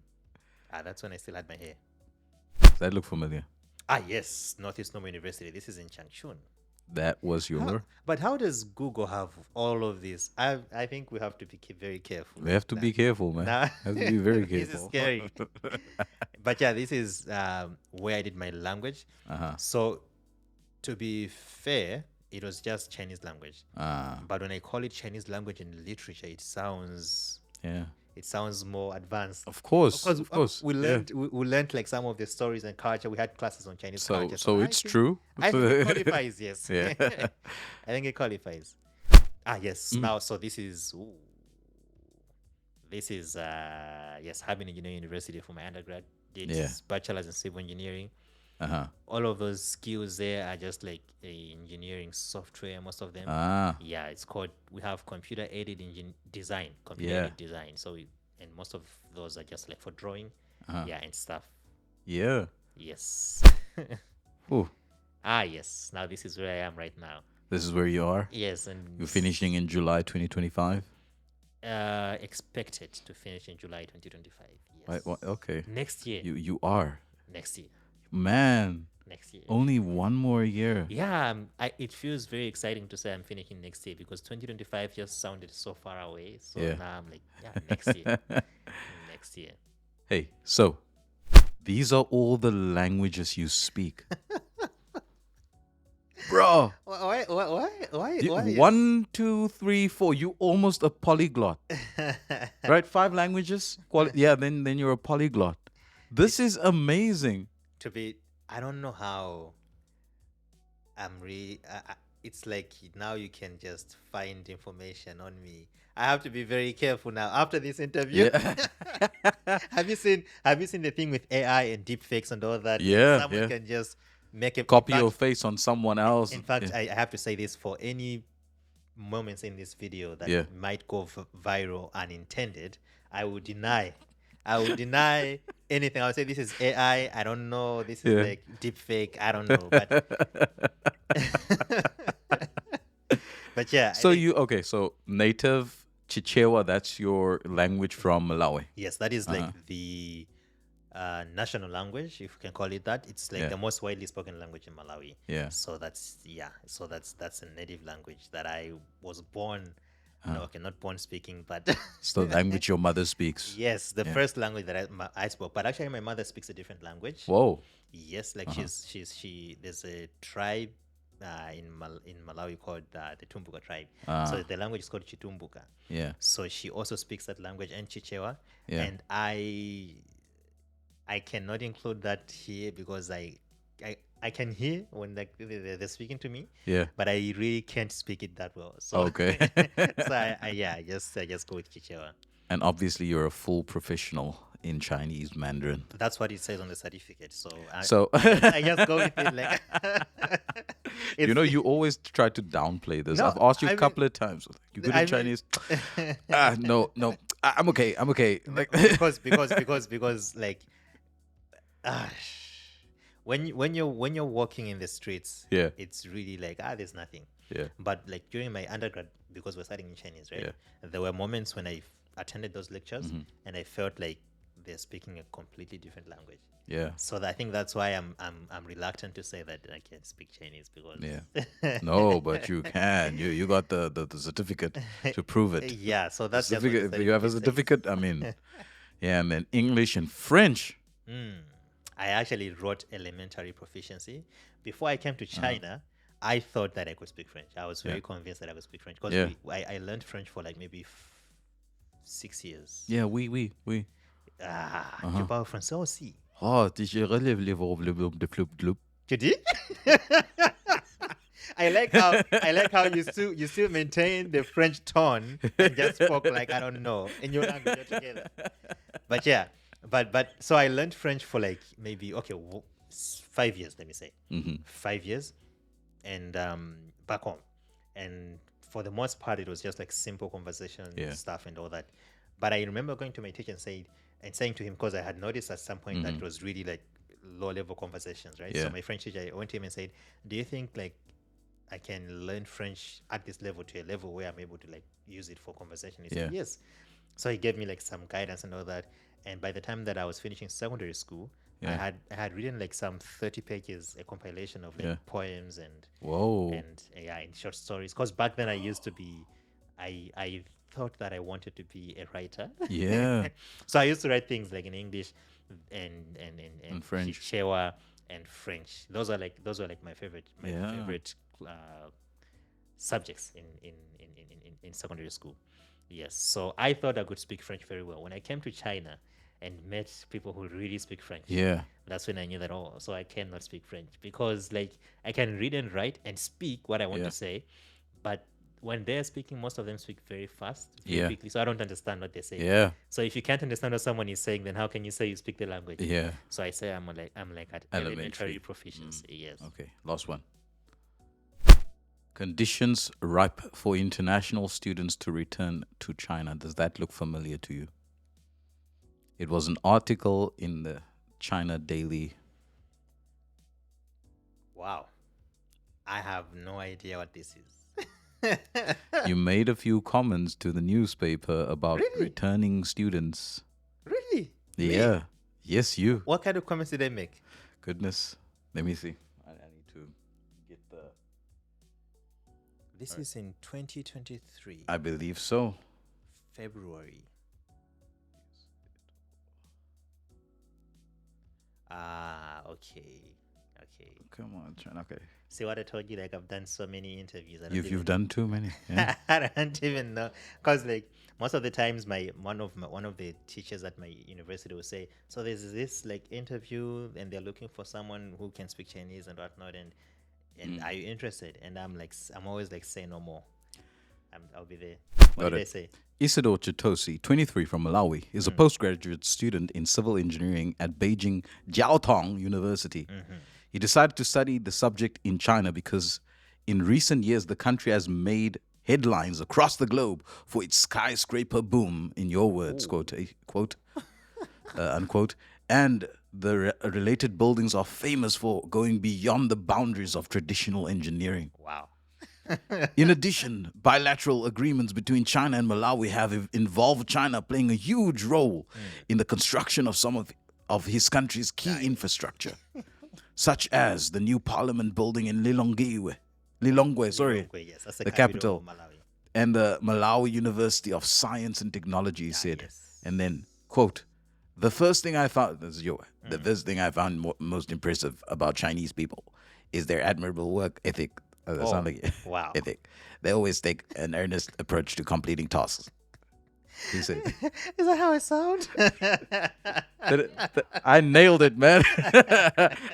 [SPEAKER 1] That's when I still had my hair.
[SPEAKER 2] That looked familiar.
[SPEAKER 1] Yes, Northeast Normal University. This is in Changchun.
[SPEAKER 2] That was your.
[SPEAKER 1] But how does Google have all of this? I think we have to be very careful.
[SPEAKER 2] We have to be careful, man.
[SPEAKER 1] Nah.
[SPEAKER 2] Have to be very
[SPEAKER 1] This is
[SPEAKER 2] careful.
[SPEAKER 1] scary. But yeah, this is where I did my language. So to be fair, it was just Chinese language. But when I call it Chinese language in literature, it sounds
[SPEAKER 2] Yeah.
[SPEAKER 1] more advanced.
[SPEAKER 2] Of course.
[SPEAKER 1] Because
[SPEAKER 2] Of course.
[SPEAKER 1] we
[SPEAKER 2] Yeah.
[SPEAKER 1] learned we learned like some of the stories and culture. We had classes on Chinese
[SPEAKER 2] So
[SPEAKER 1] culture.
[SPEAKER 2] so
[SPEAKER 1] I
[SPEAKER 2] it's
[SPEAKER 1] think-
[SPEAKER 2] true.
[SPEAKER 1] I think it qualifies, yes.
[SPEAKER 2] Yeah.
[SPEAKER 1] I think it qualifies. Yes. Now, so this is yes, Harbin Engineering University for my undergrad. Did
[SPEAKER 2] Yeah.
[SPEAKER 1] bachelor's in civil engineering.
[SPEAKER 2] Uh-huh.
[SPEAKER 1] All of those skills there are just like engineering software, most of them. Yeah, it's called, we have computer aided design, computer aided design. So, and most of those are just like for drawing, yeah, and stuff.
[SPEAKER 2] Yeah.
[SPEAKER 1] Yes.
[SPEAKER 2] Ooh.
[SPEAKER 1] Yes. Now this is where I am right now.
[SPEAKER 2] This is where you are.
[SPEAKER 1] Yes, and
[SPEAKER 2] You're finishing in July 2025.
[SPEAKER 1] expected to finish in July 2025. Yes.
[SPEAKER 2] Right. Well, okay.
[SPEAKER 1] Next year.
[SPEAKER 2] You are.
[SPEAKER 1] Next year.
[SPEAKER 2] Man.
[SPEAKER 1] Next year.
[SPEAKER 2] Only one more year.
[SPEAKER 1] Yeah, it feels very exciting to say I'm finishing next year because 2025 just sounded so far away. So
[SPEAKER 2] Yeah.
[SPEAKER 1] now I'm like, yeah, next year. Next year.
[SPEAKER 2] Hey, so these are all the languages you speak. Bro.
[SPEAKER 1] Why?
[SPEAKER 2] You- 1, 2, 3, 4. You almost a polyglot. Right? 5 languages? Yeah, then you're a polyglot. This is amazing.
[SPEAKER 1] To be, I don't know how. It's like now you can just find information on me. I have to be very careful now after this interview.
[SPEAKER 2] Yeah.
[SPEAKER 1] Have you seen the thing with AI and deepfakes and all that?
[SPEAKER 2] Yeah,
[SPEAKER 1] Someone
[SPEAKER 2] yeah.
[SPEAKER 1] can just make a
[SPEAKER 2] Copy
[SPEAKER 1] in
[SPEAKER 2] your
[SPEAKER 1] fact-
[SPEAKER 2] face on someone else.
[SPEAKER 1] In fact,
[SPEAKER 2] Yeah.
[SPEAKER 1] I have to say this, for any moments in this video that
[SPEAKER 2] Yeah.
[SPEAKER 1] might go viral unintended, I would deny. Anything. I would say this is AI. I don't know. This is
[SPEAKER 2] Yeah.
[SPEAKER 1] like deep fake. I don't know. But but yeah. I
[SPEAKER 2] So
[SPEAKER 1] think-
[SPEAKER 2] so native Chichewa, that's your language from Malawi.
[SPEAKER 1] yes, that is like the national language, if you can call it that. It's like
[SPEAKER 2] Yeah.
[SPEAKER 1] the most widely spoken language in Malawi.
[SPEAKER 2] Yeah.
[SPEAKER 1] So that's a native language that I was born. No, okay, not born speaking, but
[SPEAKER 2] It's the language your mother speaks.
[SPEAKER 1] yes, the first language that I spoke. But actually, my mother speaks a different language.
[SPEAKER 2] Whoa.
[SPEAKER 1] Yes, like there's a tribe in Malawi called the Tumbuka tribe. So the language is called Chitumbuka.
[SPEAKER 2] Yeah.
[SPEAKER 1] So she also speaks that language and Chichewa.
[SPEAKER 2] Yeah.
[SPEAKER 1] And I cannot include that here because I can hear when like they're speaking to me,
[SPEAKER 2] Yeah.
[SPEAKER 1] but I really can't speak it that well. So
[SPEAKER 2] Okay.
[SPEAKER 1] so I just go with Chichewa.
[SPEAKER 2] And obviously you're a full professional in Chinese Mandarin.
[SPEAKER 1] That's what it says on the certificate. So
[SPEAKER 2] So
[SPEAKER 1] I just go with it like
[SPEAKER 2] you know, you always try to downplay this.
[SPEAKER 1] No,
[SPEAKER 2] I've asked you
[SPEAKER 1] I
[SPEAKER 2] a
[SPEAKER 1] mean-
[SPEAKER 2] couple of times. You good
[SPEAKER 1] I
[SPEAKER 2] in
[SPEAKER 1] mean-
[SPEAKER 2] Chinese? No. I'm okay. Like
[SPEAKER 1] because like when you're walking in the streets,
[SPEAKER 2] Yeah.
[SPEAKER 1] it's really like there's nothing.
[SPEAKER 2] Yeah.
[SPEAKER 1] But like during my undergrad, because we're studying in Chinese, right? There were moments when I attended those lectures
[SPEAKER 2] Mm-hmm.
[SPEAKER 1] and I felt like they're speaking a completely different language.
[SPEAKER 2] Yeah.
[SPEAKER 1] So I think that's why I'm reluctant to say that I can speak Chinese because
[SPEAKER 2] Yeah. No, but you can. You got the certificate to prove it.
[SPEAKER 1] yeah. So that's just what the
[SPEAKER 2] Certificate. If you have a
[SPEAKER 1] certificate says.
[SPEAKER 2] certificate, I mean, yeah, and then English and French.
[SPEAKER 1] I actually wrote elementary proficiency. Before I came to China, I thought that I could speak French. I was very convinced that I could speak French because
[SPEAKER 2] Yeah.
[SPEAKER 1] I learned French for like maybe 6 years.
[SPEAKER 2] Yeah, oui.
[SPEAKER 1] Tu parles français aussi.
[SPEAKER 2] Oh, tu relèves les verbes,
[SPEAKER 1] Tu dis? I like how you still maintain the French tone and just spoke like I don't know in your language altogether. But yeah, but so I learned French for like maybe 5 years. Let me say 5 years, and back home, and for the most part it was just like simple conversation
[SPEAKER 2] Yeah.
[SPEAKER 1] stuff and all that. But I remember going to my teacher and saying to him, because I had noticed at some point that it was really like low level conversations, right?
[SPEAKER 2] Yeah.
[SPEAKER 1] So my French teacher, I went to him and said, "Do you think like I can learn French at this level to a level where I'm able to like use it for conversation?" He said,
[SPEAKER 2] Yeah.
[SPEAKER 1] "Yes." So he gave me like some guidance and all that. And by the time that I was finishing secondary school,
[SPEAKER 2] Yeah.
[SPEAKER 1] I had written like some 30 pages, a compilation of like
[SPEAKER 2] Yeah.
[SPEAKER 1] poems
[SPEAKER 2] Whoa.
[SPEAKER 1] and yeah, and short stories. Because back then I used to be, I thought that I wanted to be a writer.
[SPEAKER 2] Yeah.
[SPEAKER 1] So I used to write things like in English and
[SPEAKER 2] French.
[SPEAKER 1] Chichewa and French. Those are like my
[SPEAKER 2] Yeah.
[SPEAKER 1] favorite subjects in secondary school. Yes. So I thought I could speak French very well. When I came to China and met people who really speak French,
[SPEAKER 2] Yeah.
[SPEAKER 1] that's when I knew that, oh, so I cannot speak French, because like I can read and write and speak what I want
[SPEAKER 2] Yeah.
[SPEAKER 1] to say, but when they're speaking, most of them speak very fast, very
[SPEAKER 2] Yeah.
[SPEAKER 1] quickly, so I don't understand what they say.
[SPEAKER 2] Yeah.
[SPEAKER 1] So if you can't understand what someone is saying, then how can you say you speak the language?
[SPEAKER 2] Yeah.
[SPEAKER 1] So I say I'm like at
[SPEAKER 2] Elementary.
[SPEAKER 1] elementary proficiency. Yes.
[SPEAKER 2] Okay. Last one. Conditions ripe for international students to return to China. Does that look familiar to you? It was an article in the China Daily.
[SPEAKER 1] Wow. I have no idea what this is.
[SPEAKER 2] You made a few comments to the newspaper about
[SPEAKER 1] Really?
[SPEAKER 2] returning students.
[SPEAKER 1] Really? Me?
[SPEAKER 2] Yeah. Yes, you.
[SPEAKER 1] What kind of comments did I make?
[SPEAKER 2] Goodness. Let me see. I need to get the.
[SPEAKER 1] This is in 2023,
[SPEAKER 2] I believe so.
[SPEAKER 1] February. Okay.
[SPEAKER 2] Come on, China. Okay.
[SPEAKER 1] See what I told you? Like I've done so many interviews. I don't
[SPEAKER 2] You've
[SPEAKER 1] even,
[SPEAKER 2] done too many. Yeah.
[SPEAKER 1] I don't even know, because like most of the times, one of the teachers at my university will say, "So there's this like interview, and they're looking for someone who can speak Chinese and whatnot, and are you interested?" And I'm always like, "Say no more. I'll be there." What
[SPEAKER 2] Got
[SPEAKER 1] did I
[SPEAKER 2] it.
[SPEAKER 1] say?
[SPEAKER 2] Isidore Chitosi, 23, from Malawi, is a postgraduate student in civil engineering at Beijing Jiaotong University. He decided to study the subject in China because in recent years the country has made headlines across the globe for its skyscraper boom, in your words, quote, unquote, and the related buildings are famous for going beyond the boundaries of traditional engineering.
[SPEAKER 1] Wow.
[SPEAKER 2] In addition, bilateral agreements between China and Malawi have involved China playing a huge role in the construction of some of his country's key infrastructure, such as the new parliament building in Lilongwe,
[SPEAKER 1] Lilongwe, yes, that's
[SPEAKER 2] the
[SPEAKER 1] the
[SPEAKER 2] capital,
[SPEAKER 1] capital of Malawi.
[SPEAKER 2] and the Malawi University of Science and Technology, he said.
[SPEAKER 1] yes.
[SPEAKER 2] And then, quote, the first thing I found, most impressive about Chinese people is their admirable work ethic. That sounds like
[SPEAKER 1] Wow.
[SPEAKER 2] ethic. They always take an earnest approach to completing tasks. He said,
[SPEAKER 1] Is that how I sound?
[SPEAKER 2] I nailed it, man.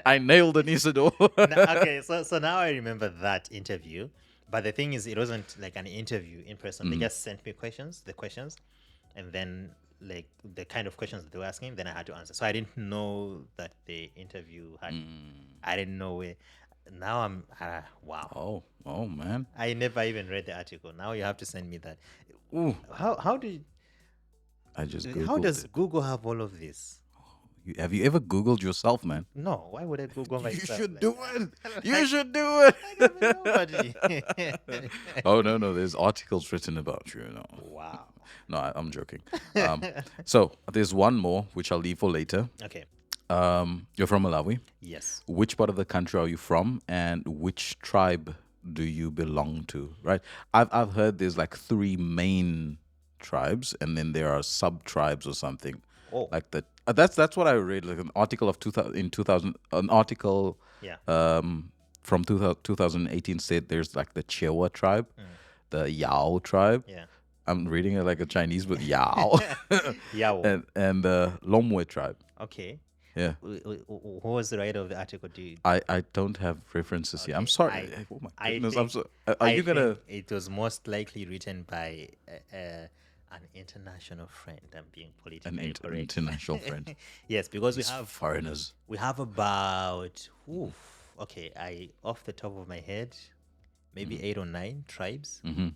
[SPEAKER 2] I nailed it, Isidore.
[SPEAKER 1] Okay, so now I remember that interview, but the thing is, it wasn't like an interview in person. They just sent me the questions, and then like the kind of questions that they were asking, then I had to answer. So I didn't know that the interview had. I didn't know where. Now I'm wow.
[SPEAKER 2] Oh, man.
[SPEAKER 1] I never even read the article. Now you have to send me that.
[SPEAKER 2] Ooh,
[SPEAKER 1] How do you,
[SPEAKER 2] I just Googled
[SPEAKER 1] how does
[SPEAKER 2] it.
[SPEAKER 1] Google have all of this?
[SPEAKER 2] Have you ever Googled yourself, man?
[SPEAKER 1] No, why would I Google myself?
[SPEAKER 2] You should
[SPEAKER 1] like
[SPEAKER 2] do
[SPEAKER 1] that?
[SPEAKER 2] it. You should do it.
[SPEAKER 1] I don't know nobody.
[SPEAKER 2] Oh, no. There's articles written about you,
[SPEAKER 1] Wow.
[SPEAKER 2] No, I'm joking. So there's one more, which I'll leave for later.
[SPEAKER 1] Okay.
[SPEAKER 2] You're from Malawi.
[SPEAKER 1] Yes.
[SPEAKER 2] Which part of the country are you from, and which tribe do you belong to? Right. I've heard there's like 3 main tribes, and then there are sub tribes or something.
[SPEAKER 1] Oh.
[SPEAKER 2] Like that. That's what I read. Like an article of 2000. An article.
[SPEAKER 1] Yeah.
[SPEAKER 2] From 2018 said there's like the Chewa tribe, the Yao tribe.
[SPEAKER 1] Yeah.
[SPEAKER 2] I'm reading it like a Chinese, but Yao.
[SPEAKER 1] Yao.
[SPEAKER 2] and the Lomwe tribe.
[SPEAKER 1] Okay.
[SPEAKER 2] Yeah.
[SPEAKER 1] Who was the writer of the article? Do you,
[SPEAKER 2] I don't have references here. I'm
[SPEAKER 1] okay,
[SPEAKER 2] sorry. Oh my
[SPEAKER 1] I
[SPEAKER 2] goodness. I'm
[SPEAKER 1] think
[SPEAKER 2] so. Are
[SPEAKER 1] I
[SPEAKER 2] you gonna
[SPEAKER 1] think it was most likely written by an international friend. I'm being
[SPEAKER 2] an
[SPEAKER 1] politically correct.
[SPEAKER 2] international friend?
[SPEAKER 1] Yes, because
[SPEAKER 2] These foreigners.
[SPEAKER 1] we have about okay, I off the top of my head, maybe 8 or 9 tribes.
[SPEAKER 2] Mm-hmm.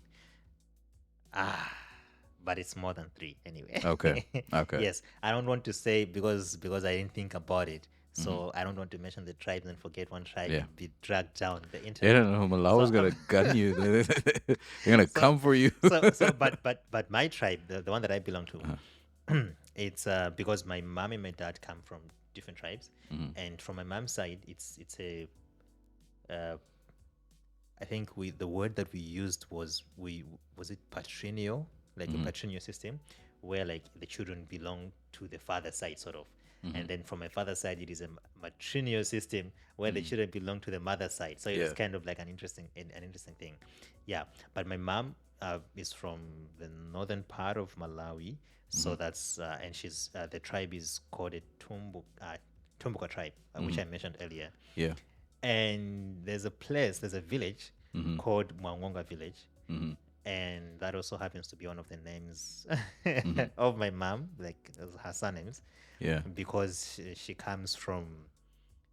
[SPEAKER 1] Ah, but it's more than 3 anyway.
[SPEAKER 2] Okay. Okay.
[SPEAKER 1] Yes, I don't want to say because I didn't think about it. So I don't want to mention the tribes and forget one tribe
[SPEAKER 2] Yeah.
[SPEAKER 1] and be dragged down the
[SPEAKER 2] They
[SPEAKER 1] internet.
[SPEAKER 2] don't know. Malawi's
[SPEAKER 1] So,
[SPEAKER 2] gonna gun you. They're gonna come for you.
[SPEAKER 1] but my tribe, the one that I belong to, it's because my mom and my dad come from different tribes, and from my mom's side, it's a I think the word that we used was it patrinio, like a patrinio system, where like the children belong to the father side sort of, and then from my father's side it is a matrinio system where the children belong to the mother side. So it's
[SPEAKER 2] Yeah.
[SPEAKER 1] kind of like an interesting thing, yeah. But my mom is from the northern part of Malawi, so that's and she's the tribe is called a Tumbuka tribe, which I mentioned earlier.
[SPEAKER 2] Yeah.
[SPEAKER 1] And there's a village called Mwangonga village, and that also happens to be one of the names of my mom, like her surnames,
[SPEAKER 2] Yeah.
[SPEAKER 1] because she comes from,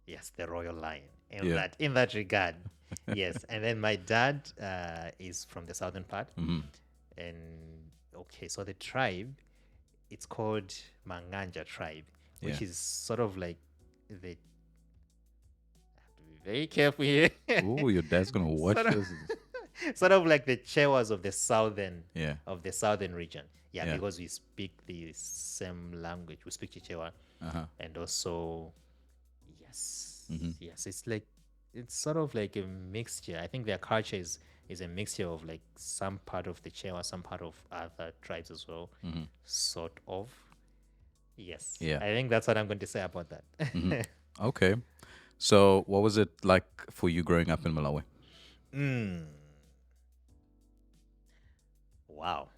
[SPEAKER 1] yes, the royal line in
[SPEAKER 2] Yeah.
[SPEAKER 1] that regard. Yes, and then my dad is from the southern part, and okay, so the tribe, it's called Manganja tribe, which
[SPEAKER 2] Yeah.
[SPEAKER 1] is sort of like the very careful here.
[SPEAKER 2] Oh, your dad's gonna watch
[SPEAKER 1] Sort of,
[SPEAKER 2] this.
[SPEAKER 1] sort of like the Chewas
[SPEAKER 2] Yeah.
[SPEAKER 1] of the southern region. Yeah,
[SPEAKER 2] Yeah.
[SPEAKER 1] because we speak the same language. We speak Chichewa, and also yes, yes, it's sort of like a mixture. I think their culture is a mixture of like some part of the Chewa, some part of other tribes as well, sort of. Yes,
[SPEAKER 2] Yeah.
[SPEAKER 1] I think that's what I'm going to say about that.
[SPEAKER 2] Okay. So, what was it like for you growing up in Malawi?
[SPEAKER 1] Wow.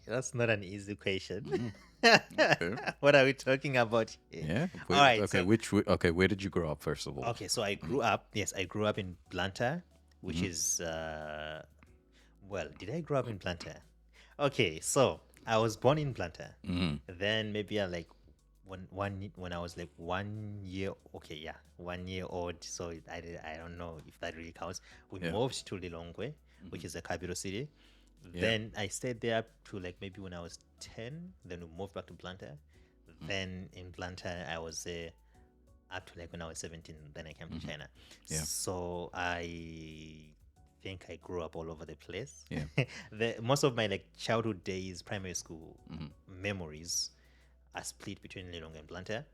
[SPEAKER 1] That's not an easy question.
[SPEAKER 2] Okay.
[SPEAKER 1] What are we talking about here?
[SPEAKER 2] Yeah.
[SPEAKER 1] All right.
[SPEAKER 2] Okay. Okay. Where did you grow up first of all?
[SPEAKER 1] Okay, so I grew up, yes, I grew up in Blantyre, which is, well, did I grow up in Blantyre? Okay, so I was born in Blantyre. Then maybe I like when I was like 1 year, okay, yeah, 1 year old. So I don't know if that really counts. We
[SPEAKER 2] Yeah.
[SPEAKER 1] moved to Lilongwe, which is the capital city. Then I stayed there up to like maybe when I was 10. Then we moved back to Blantyre. Then in Blantyre, I was there up to like when I was 17. Then I came to China.
[SPEAKER 2] Yeah.
[SPEAKER 1] So I think I grew up all over the place.
[SPEAKER 2] Yeah.
[SPEAKER 1] Most of my like childhood days, primary school memories are split between Lilongwe and Blantyre.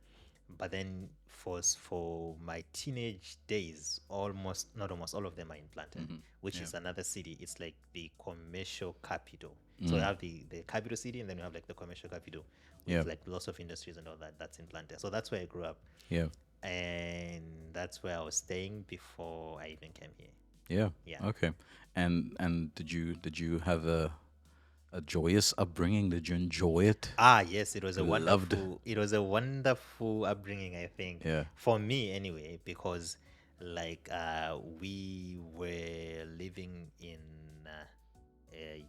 [SPEAKER 1] But then for my teenage days, not almost all of them are in Blantyre, which is another city. It's like the commercial capital. So you have the capital city, and then you have like the commercial capital with
[SPEAKER 2] Yeah.
[SPEAKER 1] like lots of industries and all that. That's in Blantyre. So that's where I grew up,
[SPEAKER 2] Yeah.
[SPEAKER 1] and that's where I was staying before I even came here.
[SPEAKER 2] Yeah.
[SPEAKER 1] Yeah.
[SPEAKER 2] Okay. And did you have a joyous upbringing? Did you enjoy it?
[SPEAKER 1] Ah, yes, it was a
[SPEAKER 2] Loved.
[SPEAKER 1] wonderful upbringing, I think.
[SPEAKER 2] Yeah.
[SPEAKER 1] For me anyway, because like we were living in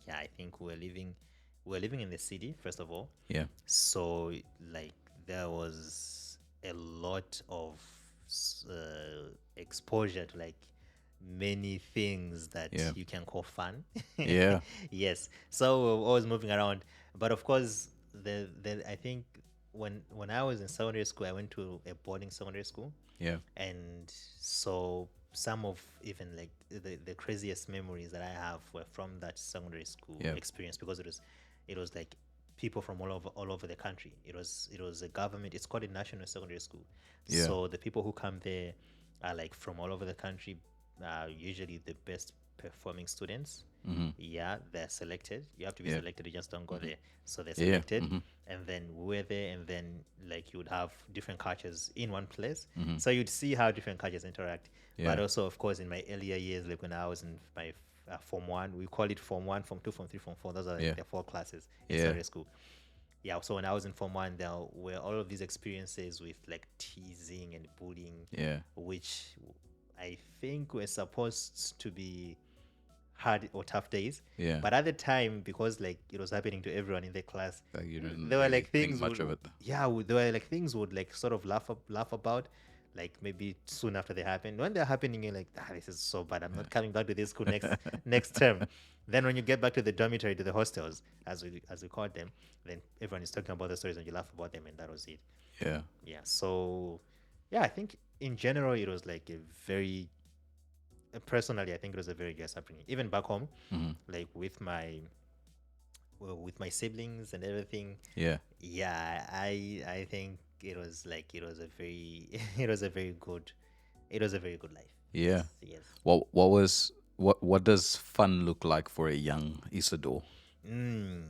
[SPEAKER 1] yeah, I think we were living in the city first of all.
[SPEAKER 2] Yeah.
[SPEAKER 1] So like there was a lot of exposure to like many things that
[SPEAKER 2] Yeah.
[SPEAKER 1] you can call fun.
[SPEAKER 2] Yeah.
[SPEAKER 1] Yes. So we're always moving around. But of course, the I think when I was in secondary school, I went to a boarding secondary school,
[SPEAKER 2] Yeah.
[SPEAKER 1] and so some of even like the craziest memories that I have were from that secondary school
[SPEAKER 2] Yeah.
[SPEAKER 1] experience, because it was like people from all over the country. It was a government. It's called a national secondary school.
[SPEAKER 2] Yeah.
[SPEAKER 1] So the people who come there are like from all over the country. Usually the best performing students. Yeah, they're selected. You have to be
[SPEAKER 2] Yeah.
[SPEAKER 1] selected. You just don't go there. So they're
[SPEAKER 2] Yeah.
[SPEAKER 1] selected, and then we're there, and then like you would have different cultures in one place. So you'd see how different cultures interact.
[SPEAKER 2] Yeah.
[SPEAKER 1] But also, of course, in my earlier years, like when I was in my Form 1, we call it Form 1, Form 2, Form 3, Form 4. Those are like
[SPEAKER 2] Yeah.
[SPEAKER 1] the 4 classes in
[SPEAKER 2] Yeah.
[SPEAKER 1] secondary school. yeah, so when I was in Form 1, there were all of these experiences with like teasing and bullying,
[SPEAKER 2] Yeah.
[SPEAKER 1] which I think were supposed to be hard or tough days.
[SPEAKER 2] Yeah.
[SPEAKER 1] But at the time, because like it was happening to everyone in the class,
[SPEAKER 2] Like you didn't
[SPEAKER 1] there were
[SPEAKER 2] really
[SPEAKER 1] like
[SPEAKER 2] think
[SPEAKER 1] things
[SPEAKER 2] much
[SPEAKER 1] would,
[SPEAKER 2] of it.
[SPEAKER 1] yeah, there were like things would like sort of laugh about, like maybe soon after they happen. When they're happening, you're like, this is so bad. I'm not coming back to this school next term. Then when you get back to the dormitory, to the hostels, as we call them, then everyone is talking about the stories and you laugh about them, and that was it.
[SPEAKER 2] Yeah.
[SPEAKER 1] Yeah. So, yeah, I think in general it was like a very personally, I think it was a very joyous upbringing. Even back home, like with my siblings and everything.
[SPEAKER 2] Yeah.
[SPEAKER 1] Yeah, I think it was a very good life.
[SPEAKER 2] Yeah.
[SPEAKER 1] Yes.
[SPEAKER 2] What does fun look like for a young Isidore?
[SPEAKER 1] Mm,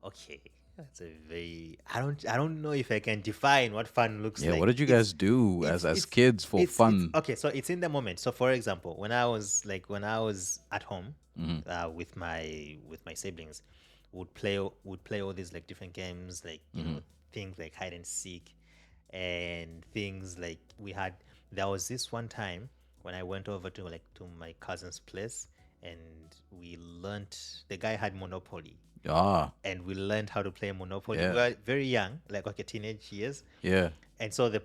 [SPEAKER 1] okay. That's a very I don't know if I can define what fun looks
[SPEAKER 2] Yeah,
[SPEAKER 1] like.
[SPEAKER 2] what did you guys do as kids for
[SPEAKER 1] It's
[SPEAKER 2] fun?
[SPEAKER 1] okay. So it's in the moment. So for example, when I was at home with my siblings, would play all these like different games, like things like hide and seek, and things like there was this one time when I went over to my cousin's place, and we learned the guy had Monopoly,
[SPEAKER 2] Ah,
[SPEAKER 1] and we learned how to play Monopoly.
[SPEAKER 2] Yeah.
[SPEAKER 1] We were very young, like a teenage years,
[SPEAKER 2] yeah,
[SPEAKER 1] and so the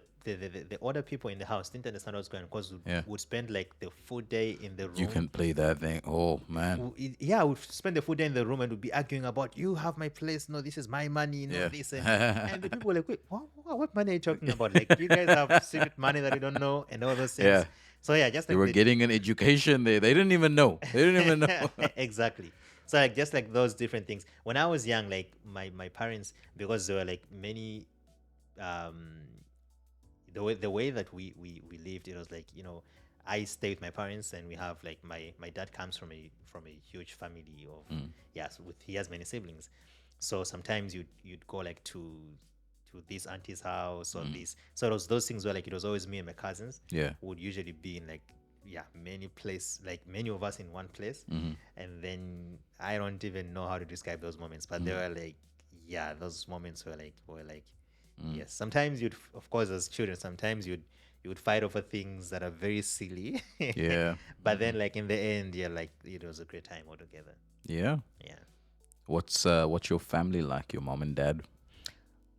[SPEAKER 1] other people in the house didn't understand what was going on, because we
[SPEAKER 2] Yeah.
[SPEAKER 1] would spend like the full day in the
[SPEAKER 2] you
[SPEAKER 1] room.
[SPEAKER 2] can play that thing. Oh man,
[SPEAKER 1] Yeah, we'd spend the full day in the room and we'd be arguing about, you have my place, no, this is my money, no,
[SPEAKER 2] Yeah.
[SPEAKER 1] this, and the people were like, wait, what money are you talking about? Like, you guys have secret money that we don't know, and all those things.
[SPEAKER 2] Yeah.
[SPEAKER 1] So yeah, just
[SPEAKER 2] They
[SPEAKER 1] like
[SPEAKER 2] were getting an education. They didn't even know. They didn't even know.
[SPEAKER 1] exactly. So like just like those different things. When I was young, like my parents, because there were like many um the way that we lived, it was like, I stay with my parents, and we have like my dad comes from a huge family of, yes, with he has many siblings. So sometimes you'd go like to this auntie's house, or this, so it was those things where like it was always me and my cousins
[SPEAKER 2] Yeah.
[SPEAKER 1] would usually be in like, yeah, many of us in one place. And then I don't even know how to describe those moments, but they were like, yeah, those moments were like yes. Sometimes of course, as children, sometimes you would fight over things that are very silly.
[SPEAKER 2] Yeah.
[SPEAKER 1] But then, like in the end, yeah, like it was a great time altogether.
[SPEAKER 2] Yeah.
[SPEAKER 1] Yeah.
[SPEAKER 2] What's your family like? Your mom and dad?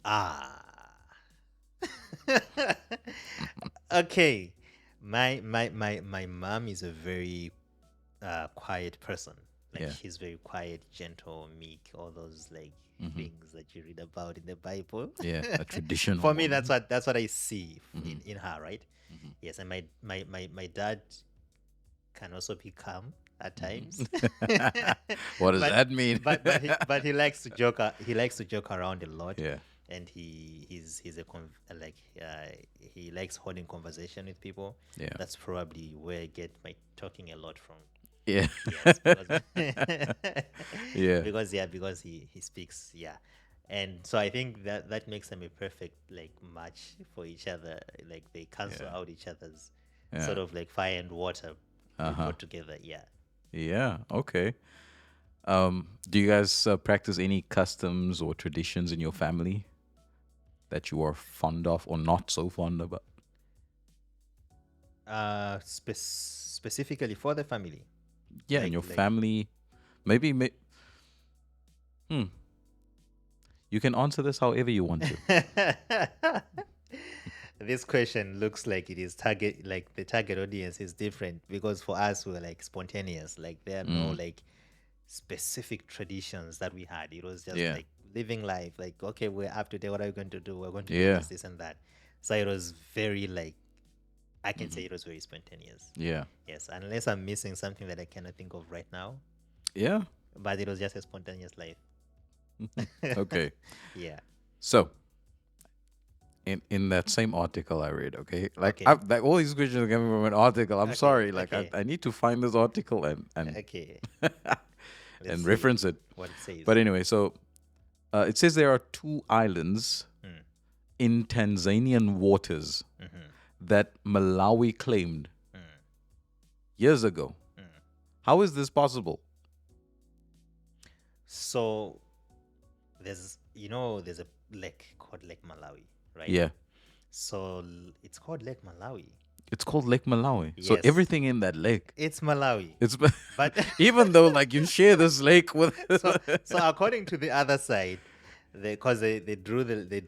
[SPEAKER 1] Ah. Okay. My mom is a very quiet person. Like,
[SPEAKER 2] Yeah.
[SPEAKER 1] she's very quiet, gentle, meek, all those like things that you read about in the Bible.
[SPEAKER 2] Yeah, a traditional.
[SPEAKER 1] For me,
[SPEAKER 2] woman.
[SPEAKER 1] that's what I see in her, right? Yes, and my dad can also be calm at times.
[SPEAKER 2] What does
[SPEAKER 1] But-
[SPEAKER 2] that mean?
[SPEAKER 1] but he likes to joke. He likes to joke around a lot.
[SPEAKER 2] Yeah.
[SPEAKER 1] And he likes holding conversation with people.
[SPEAKER 2] Yeah.
[SPEAKER 1] That's probably where I get my talking a lot from.
[SPEAKER 2] Yeah.
[SPEAKER 1] Yes, because
[SPEAKER 2] Yeah.
[SPEAKER 1] because he speaks, yeah. And so I think that makes them a perfect like match for each other. Like, they cancel
[SPEAKER 2] Yeah.
[SPEAKER 1] out each other's
[SPEAKER 2] Yeah.
[SPEAKER 1] sort of like fire and water put together. Yeah.
[SPEAKER 2] Yeah. Okay. Do you guys practice any customs or traditions in your family that you are fond of or not so fond of?
[SPEAKER 1] Specifically for the family.
[SPEAKER 2] Yeah,
[SPEAKER 1] Like-
[SPEAKER 2] in your
[SPEAKER 1] like-
[SPEAKER 2] family. Maybe. You can answer this however you want to.
[SPEAKER 1] This question looks like it is the target audience is different, because for us we're like spontaneous. Like, there are no like specific traditions that we had. It was just
[SPEAKER 2] Yeah.
[SPEAKER 1] like living life. Like, okay, we're up today. What are we going to do? We're going to do
[SPEAKER 2] Yeah.
[SPEAKER 1] this and that. So it was very like, I can say it was very spontaneous.
[SPEAKER 2] Yeah.
[SPEAKER 1] Yes, unless I'm missing something that I cannot think of right now.
[SPEAKER 2] Yeah.
[SPEAKER 1] But it was just a spontaneous life.
[SPEAKER 2] Okay.
[SPEAKER 1] Yeah.
[SPEAKER 2] So, in that same article I read, okay, like,
[SPEAKER 1] Okay.
[SPEAKER 2] like all these questions are coming from an article. I'm
[SPEAKER 1] Okay,
[SPEAKER 2] sorry, like
[SPEAKER 1] okay.
[SPEAKER 2] I need to find this article and
[SPEAKER 1] Okay.
[SPEAKER 2] and
[SPEAKER 1] Let's see
[SPEAKER 2] reference it.
[SPEAKER 1] what it says.
[SPEAKER 2] But anyway, so it says there are 2 islands in Tanzanian waters that Malawi claimed years ago. How is this possible?
[SPEAKER 1] So there's a lake called Lake Malawi, right?
[SPEAKER 2] Yeah.
[SPEAKER 1] So it's called Lake Malawi.
[SPEAKER 2] It's called Lake Malawi. So
[SPEAKER 1] Yes,
[SPEAKER 2] everything in that lake,
[SPEAKER 1] it's Malawi.
[SPEAKER 2] it's
[SPEAKER 1] But
[SPEAKER 2] even though like you share this lake with.
[SPEAKER 1] so according to the other side, because they drew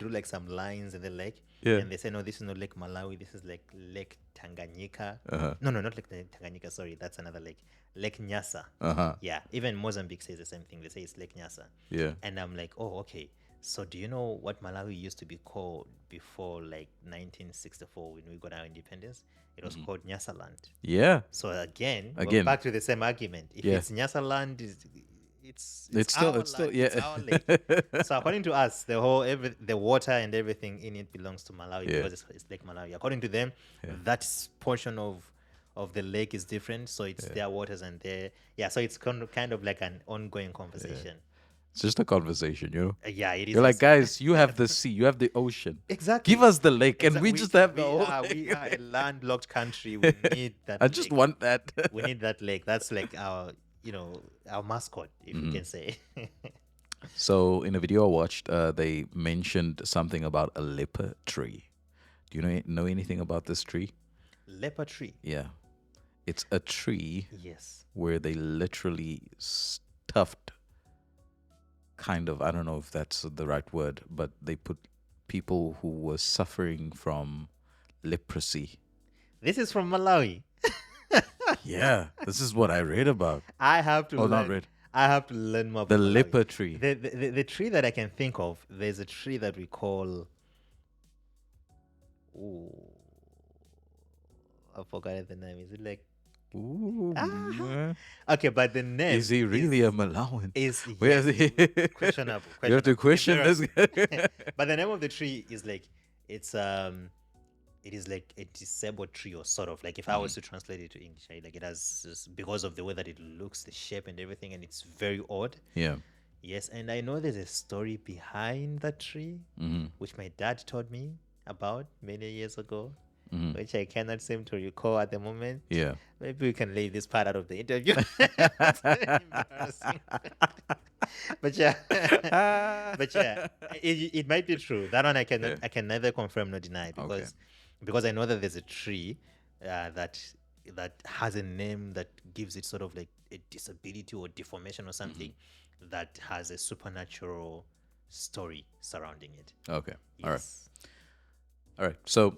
[SPEAKER 1] like some lines in the lake,
[SPEAKER 2] Yeah.
[SPEAKER 1] and they say no, this is not Lake Malawi, this is like Lake Tanganyika.
[SPEAKER 2] Uh-huh.
[SPEAKER 1] No, not Tanganyika. Sorry, that's another lake. Lake Nyasa.
[SPEAKER 2] Uh-huh.
[SPEAKER 1] Yeah, even Mozambique says the same thing. They say it's Lake Nyasa.
[SPEAKER 2] Yeah.
[SPEAKER 1] And I'm like, oh, okay. So do you know what Malawi used to be called before like 1964 when we got our independence? It was called Nyasaland.
[SPEAKER 2] Yeah.
[SPEAKER 1] So again, we're
[SPEAKER 2] Again.
[SPEAKER 1] back to the same argument. If
[SPEAKER 2] Yeah.
[SPEAKER 1] it's Nyasaland,
[SPEAKER 2] It's
[SPEAKER 1] our
[SPEAKER 2] still
[SPEAKER 1] land,
[SPEAKER 2] yeah.
[SPEAKER 1] it's our lake. So according to us, the water and everything in it belongs to Malawi
[SPEAKER 2] Yeah.
[SPEAKER 1] because it's Lake Malawi. According to them, that portion of the lake is different, so it's their waters and their So it's kind of like an ongoing conversation.
[SPEAKER 2] It's just a conversation, you know.
[SPEAKER 1] Yeah, it is.
[SPEAKER 2] You're like, guys, you have the sea, you have the ocean.
[SPEAKER 1] Exactly.
[SPEAKER 2] Give us the lake, and we just have the
[SPEAKER 1] we
[SPEAKER 2] whole.
[SPEAKER 1] we are a landlocked country. We need that.
[SPEAKER 2] I just
[SPEAKER 1] lake.
[SPEAKER 2] want that.
[SPEAKER 1] We need that lake. That's like our mascot, if you can say.
[SPEAKER 2] So in a video I watched, they mentioned something about a leper tree. Do you know anything about this tree?
[SPEAKER 1] Leper tree.
[SPEAKER 2] Yeah, it's a tree
[SPEAKER 1] Yes.
[SPEAKER 2] where they literally stuffed, kind of, I don't know if that's the right word, but they put people who were suffering from leprosy.
[SPEAKER 1] This is from Malawi.
[SPEAKER 2] Yeah, this is what I read about.
[SPEAKER 1] I have to
[SPEAKER 2] Oh,
[SPEAKER 1] learn.
[SPEAKER 2] not read.
[SPEAKER 1] I have to learn more
[SPEAKER 2] The
[SPEAKER 1] about Malawi.
[SPEAKER 2] leper tree.
[SPEAKER 1] The tree that I can think of, there's a tree that we call. Ooh, I forgot the name. Is it like?
[SPEAKER 2] Ooh, man.
[SPEAKER 1] Okay, but the name
[SPEAKER 2] Is he really a Malawian?
[SPEAKER 1] is
[SPEAKER 2] Where is he?
[SPEAKER 1] questionable.
[SPEAKER 2] You have to question this guy.
[SPEAKER 1] But the name of the tree is like it is like a disabled tree, or sort of like, if I was to translate it to English, right? Like it has because of the way that it looks, the shape and everything, and it's very odd.
[SPEAKER 2] Yeah.
[SPEAKER 1] Yes, and I know there's a story behind that tree, which my dad told me about many years ago, which I cannot seem to recall at the moment.
[SPEAKER 2] Yeah.
[SPEAKER 1] Maybe we can leave this part out of the interview. It's very embarrassing. But yeah, it might be true. That one I can neither confirm nor deny, because I know that there's a tree that has a name that gives it sort of like a disability or deformation or something that has a supernatural story surrounding it.
[SPEAKER 2] Okay.
[SPEAKER 1] Yes.
[SPEAKER 2] All right. So,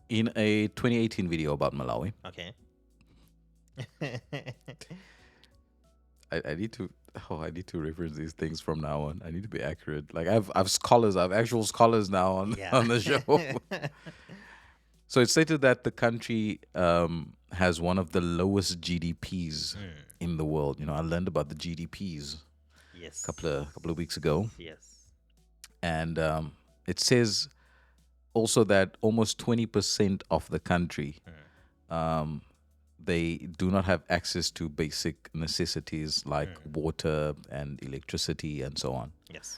[SPEAKER 2] in a 2018 video about Malawi,
[SPEAKER 1] Okay.
[SPEAKER 2] I need to reference these things from now on. I need to be accurate. Like I've actual scholars now on
[SPEAKER 1] Yeah.
[SPEAKER 2] on the show. So it stated that the country has one of the lowest GDPs in the world. You know, I learned about the GDPs
[SPEAKER 1] Yes.
[SPEAKER 2] a couple of weeks ago,
[SPEAKER 1] Yes.
[SPEAKER 2] and it says also that almost 20% of the country they do not have access to basic necessities like water and electricity and so on.
[SPEAKER 1] Yes.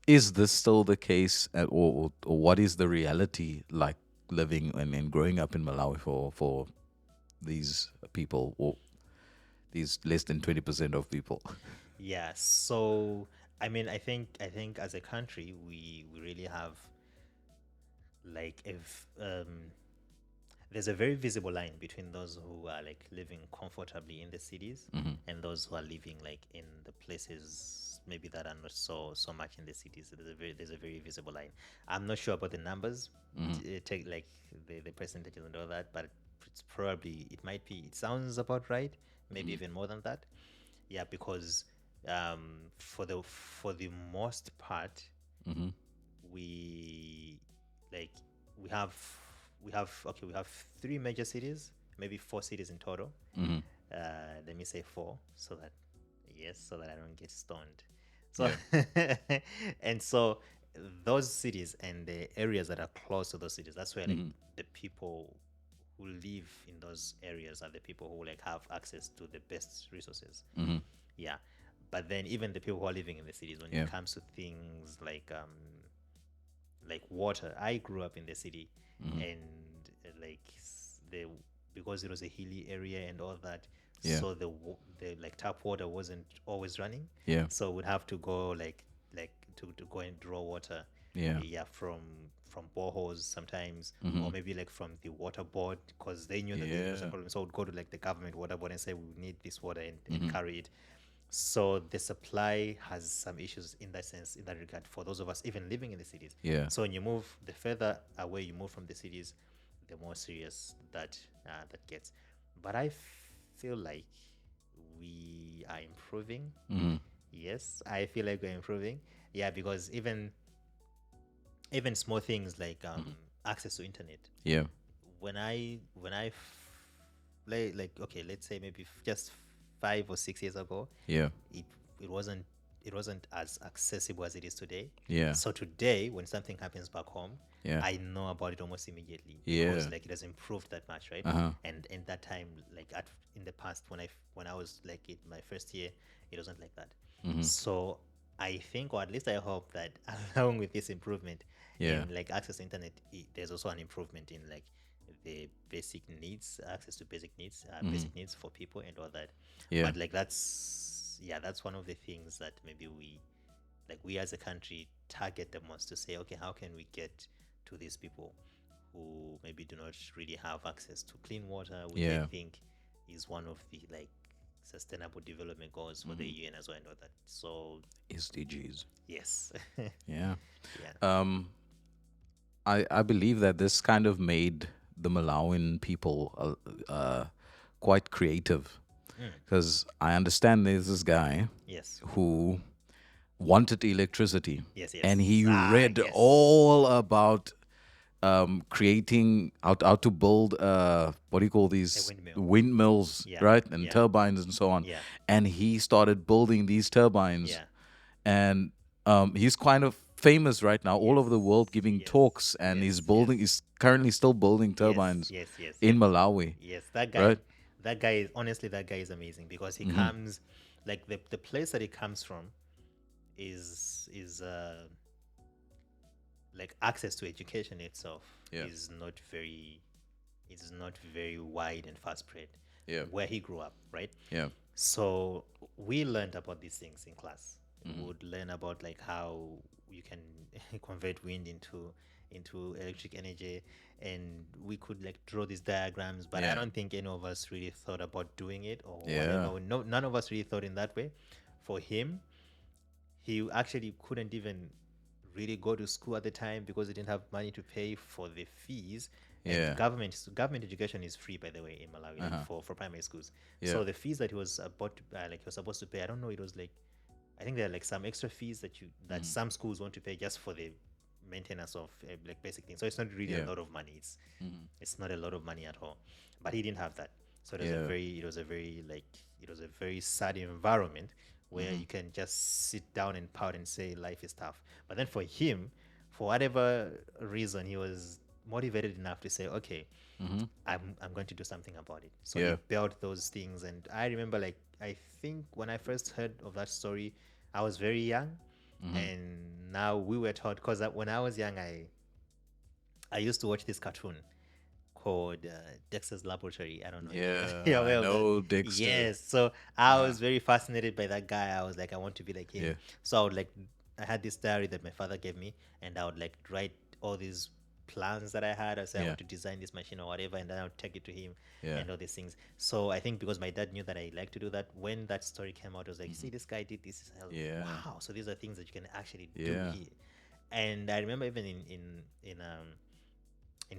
[SPEAKER 2] Is this still the case, or what is the reality like living and growing up in Malawi for these people, or these less than 20% of people?
[SPEAKER 1] Yeah. So I mean, I think as a country, we really have like if there's a very visible line between those who are like living comfortably in the cities and those who are living like in the places maybe that are not so much in the cities. There's a very visible line. I'm not sure about the numbers, take like the percentages and all that, but it's probably, it sounds about right, maybe even more than that. Yeah, because for the most part, we we have three major cities, maybe four cities in total. Let me say four, so that I don't get stoned. So and so those cities and the areas that are close to those cities, that's where like the people who live in those areas are the people who like have access to the best resources. Yeah, but then even the people who are living in the cities, when it comes to things like water, I grew up in the city, and like because it was a hilly area and all that,
[SPEAKER 2] Yeah.
[SPEAKER 1] so the like tap water wasn't always running.
[SPEAKER 2] Yeah.
[SPEAKER 1] So we'd have to go like to go and draw water,
[SPEAKER 2] Yeah.
[SPEAKER 1] yeah, from boreholes sometimes,
[SPEAKER 2] Mm-hmm.
[SPEAKER 1] or maybe like from the water board, because they knew that there was a
[SPEAKER 2] Yeah.
[SPEAKER 1] problem. So we'd go to like the government water board and say we need this water, and
[SPEAKER 2] Mm-hmm.
[SPEAKER 1] carry it. So the supply has some issues in that sense, in that regard, for those of us even living in the cities.
[SPEAKER 2] Yeah.
[SPEAKER 1] So when you move, the further away you move from the cities, the more serious that gets. But I feel like we are improving.
[SPEAKER 2] Mm-hmm.
[SPEAKER 1] Yes, I feel like we're improving. Yeah, because even small things like access to internet.
[SPEAKER 2] Yeah.
[SPEAKER 1] When I like okay, let's say maybe just 5 or 6 years ago,
[SPEAKER 2] Yeah.
[SPEAKER 1] it it wasn't it wasn't as accessible as it is today.
[SPEAKER 2] Yeah.
[SPEAKER 1] So today, when something happens back home,
[SPEAKER 2] Yeah.
[SPEAKER 1] I know about it almost immediately,
[SPEAKER 2] Yeah.
[SPEAKER 1] because like it has improved that much, right?
[SPEAKER 2] Uh-huh.
[SPEAKER 1] And in that time, like in the past, when I was like in my first year, it wasn't like that.
[SPEAKER 2] Mm-hmm.
[SPEAKER 1] So I think, or at least I hope that along with this improvement
[SPEAKER 2] Yeah.
[SPEAKER 1] in like access to internet, there's also an improvement in like the basic needs, access to basic needs for people and all that.
[SPEAKER 2] Yeah.
[SPEAKER 1] But like that's one of the things that maybe we as a country target the most, to say, okay, how can we get to these people who maybe do not really have access to clean water, which
[SPEAKER 2] Yeah.
[SPEAKER 1] I think is one of the like sustainable development goals for the UN as well and all that. So
[SPEAKER 2] SDGs.
[SPEAKER 1] yes.
[SPEAKER 2] Yeah.
[SPEAKER 1] Yeah.
[SPEAKER 2] I believe that this kind of made the Malawian people quite creative, because I understand there's this guy
[SPEAKER 1] Yes.
[SPEAKER 2] who wanted electricity,
[SPEAKER 1] Yes, yes.
[SPEAKER 2] and he read
[SPEAKER 1] Yes.
[SPEAKER 2] all about creating how to build what do you call these
[SPEAKER 1] windmill.
[SPEAKER 2] windmills,
[SPEAKER 1] Yeah,
[SPEAKER 2] right, and
[SPEAKER 1] yeah.
[SPEAKER 2] turbines and so on.
[SPEAKER 1] Yeah.
[SPEAKER 2] And he started building these turbines,
[SPEAKER 1] Yeah.
[SPEAKER 2] and he's kind of famous right now all over the world, giving
[SPEAKER 1] Yes,
[SPEAKER 2] talks, and
[SPEAKER 1] yes,
[SPEAKER 2] he's currently still building turbines
[SPEAKER 1] Yes, yes,
[SPEAKER 2] in
[SPEAKER 1] yes.
[SPEAKER 2] Malawi.
[SPEAKER 1] Yes, that guy.
[SPEAKER 2] Right.
[SPEAKER 1] That guy is honestly, that guy is amazing, because he comes, like the place that he comes from is like access to education itself
[SPEAKER 2] Yeah.
[SPEAKER 1] is not very wide and fast spread.
[SPEAKER 2] Yeah.
[SPEAKER 1] Where he grew up, right?
[SPEAKER 2] Yeah.
[SPEAKER 1] So we learned about these things in class. We would learn about like how you can convert wind into electric energy, and we could like draw these diagrams. But
[SPEAKER 2] Yeah.
[SPEAKER 1] I don't think any of us really thought about doing it, or
[SPEAKER 2] Yeah.
[SPEAKER 1] whatever. No, none of us really thought in that way. For him, he actually couldn't even really go to school at the time because he didn't have money to pay for the fees. And
[SPEAKER 2] Yeah.
[SPEAKER 1] government education is free, by the way, in Malawi, like, for primary schools.
[SPEAKER 2] Yeah.
[SPEAKER 1] So the fees that he was about to, like he was supposed to pay, I don't know, it was like, I think there are like some extra fees that some schools want to pay just for the maintenance of like basic things. So it's not really
[SPEAKER 2] Yeah.
[SPEAKER 1] a lot of money. It's not a lot of money at all. But he didn't have that. So it was
[SPEAKER 2] Yeah.
[SPEAKER 1] it was a very sad environment where you can just sit down and pout and say life is tough. But then for him, for whatever reason, he was motivated enough to say, okay, I'm going to do something about it. So
[SPEAKER 2] Yeah.
[SPEAKER 1] he built those things. And I remember, like, I think when I first heard of that story, I was very young. And now we were taught, because when I was young, I used to watch this cartoon called Dexter's Laboratory. I don't know.
[SPEAKER 2] Yeah,
[SPEAKER 1] You're
[SPEAKER 2] I
[SPEAKER 1] aware of that?
[SPEAKER 2] know Dexter.
[SPEAKER 1] Yes. So I was very fascinated by that guy. I was like, I want to be like him.
[SPEAKER 2] Yeah.
[SPEAKER 1] So I would like, I had this diary that my father gave me, and I would like write all these plans that I had. I said, I
[SPEAKER 2] Yeah.
[SPEAKER 1] want to design this machine or whatever, and then I would take it to him
[SPEAKER 2] Yeah.
[SPEAKER 1] and all these things. So I think because my dad knew that I like to do that, when that story came out, I was like, see, this guy did this. I was like,
[SPEAKER 2] Yeah.
[SPEAKER 1] wow. So these are things that you can actually do
[SPEAKER 2] Yeah.
[SPEAKER 1] here. And I remember even in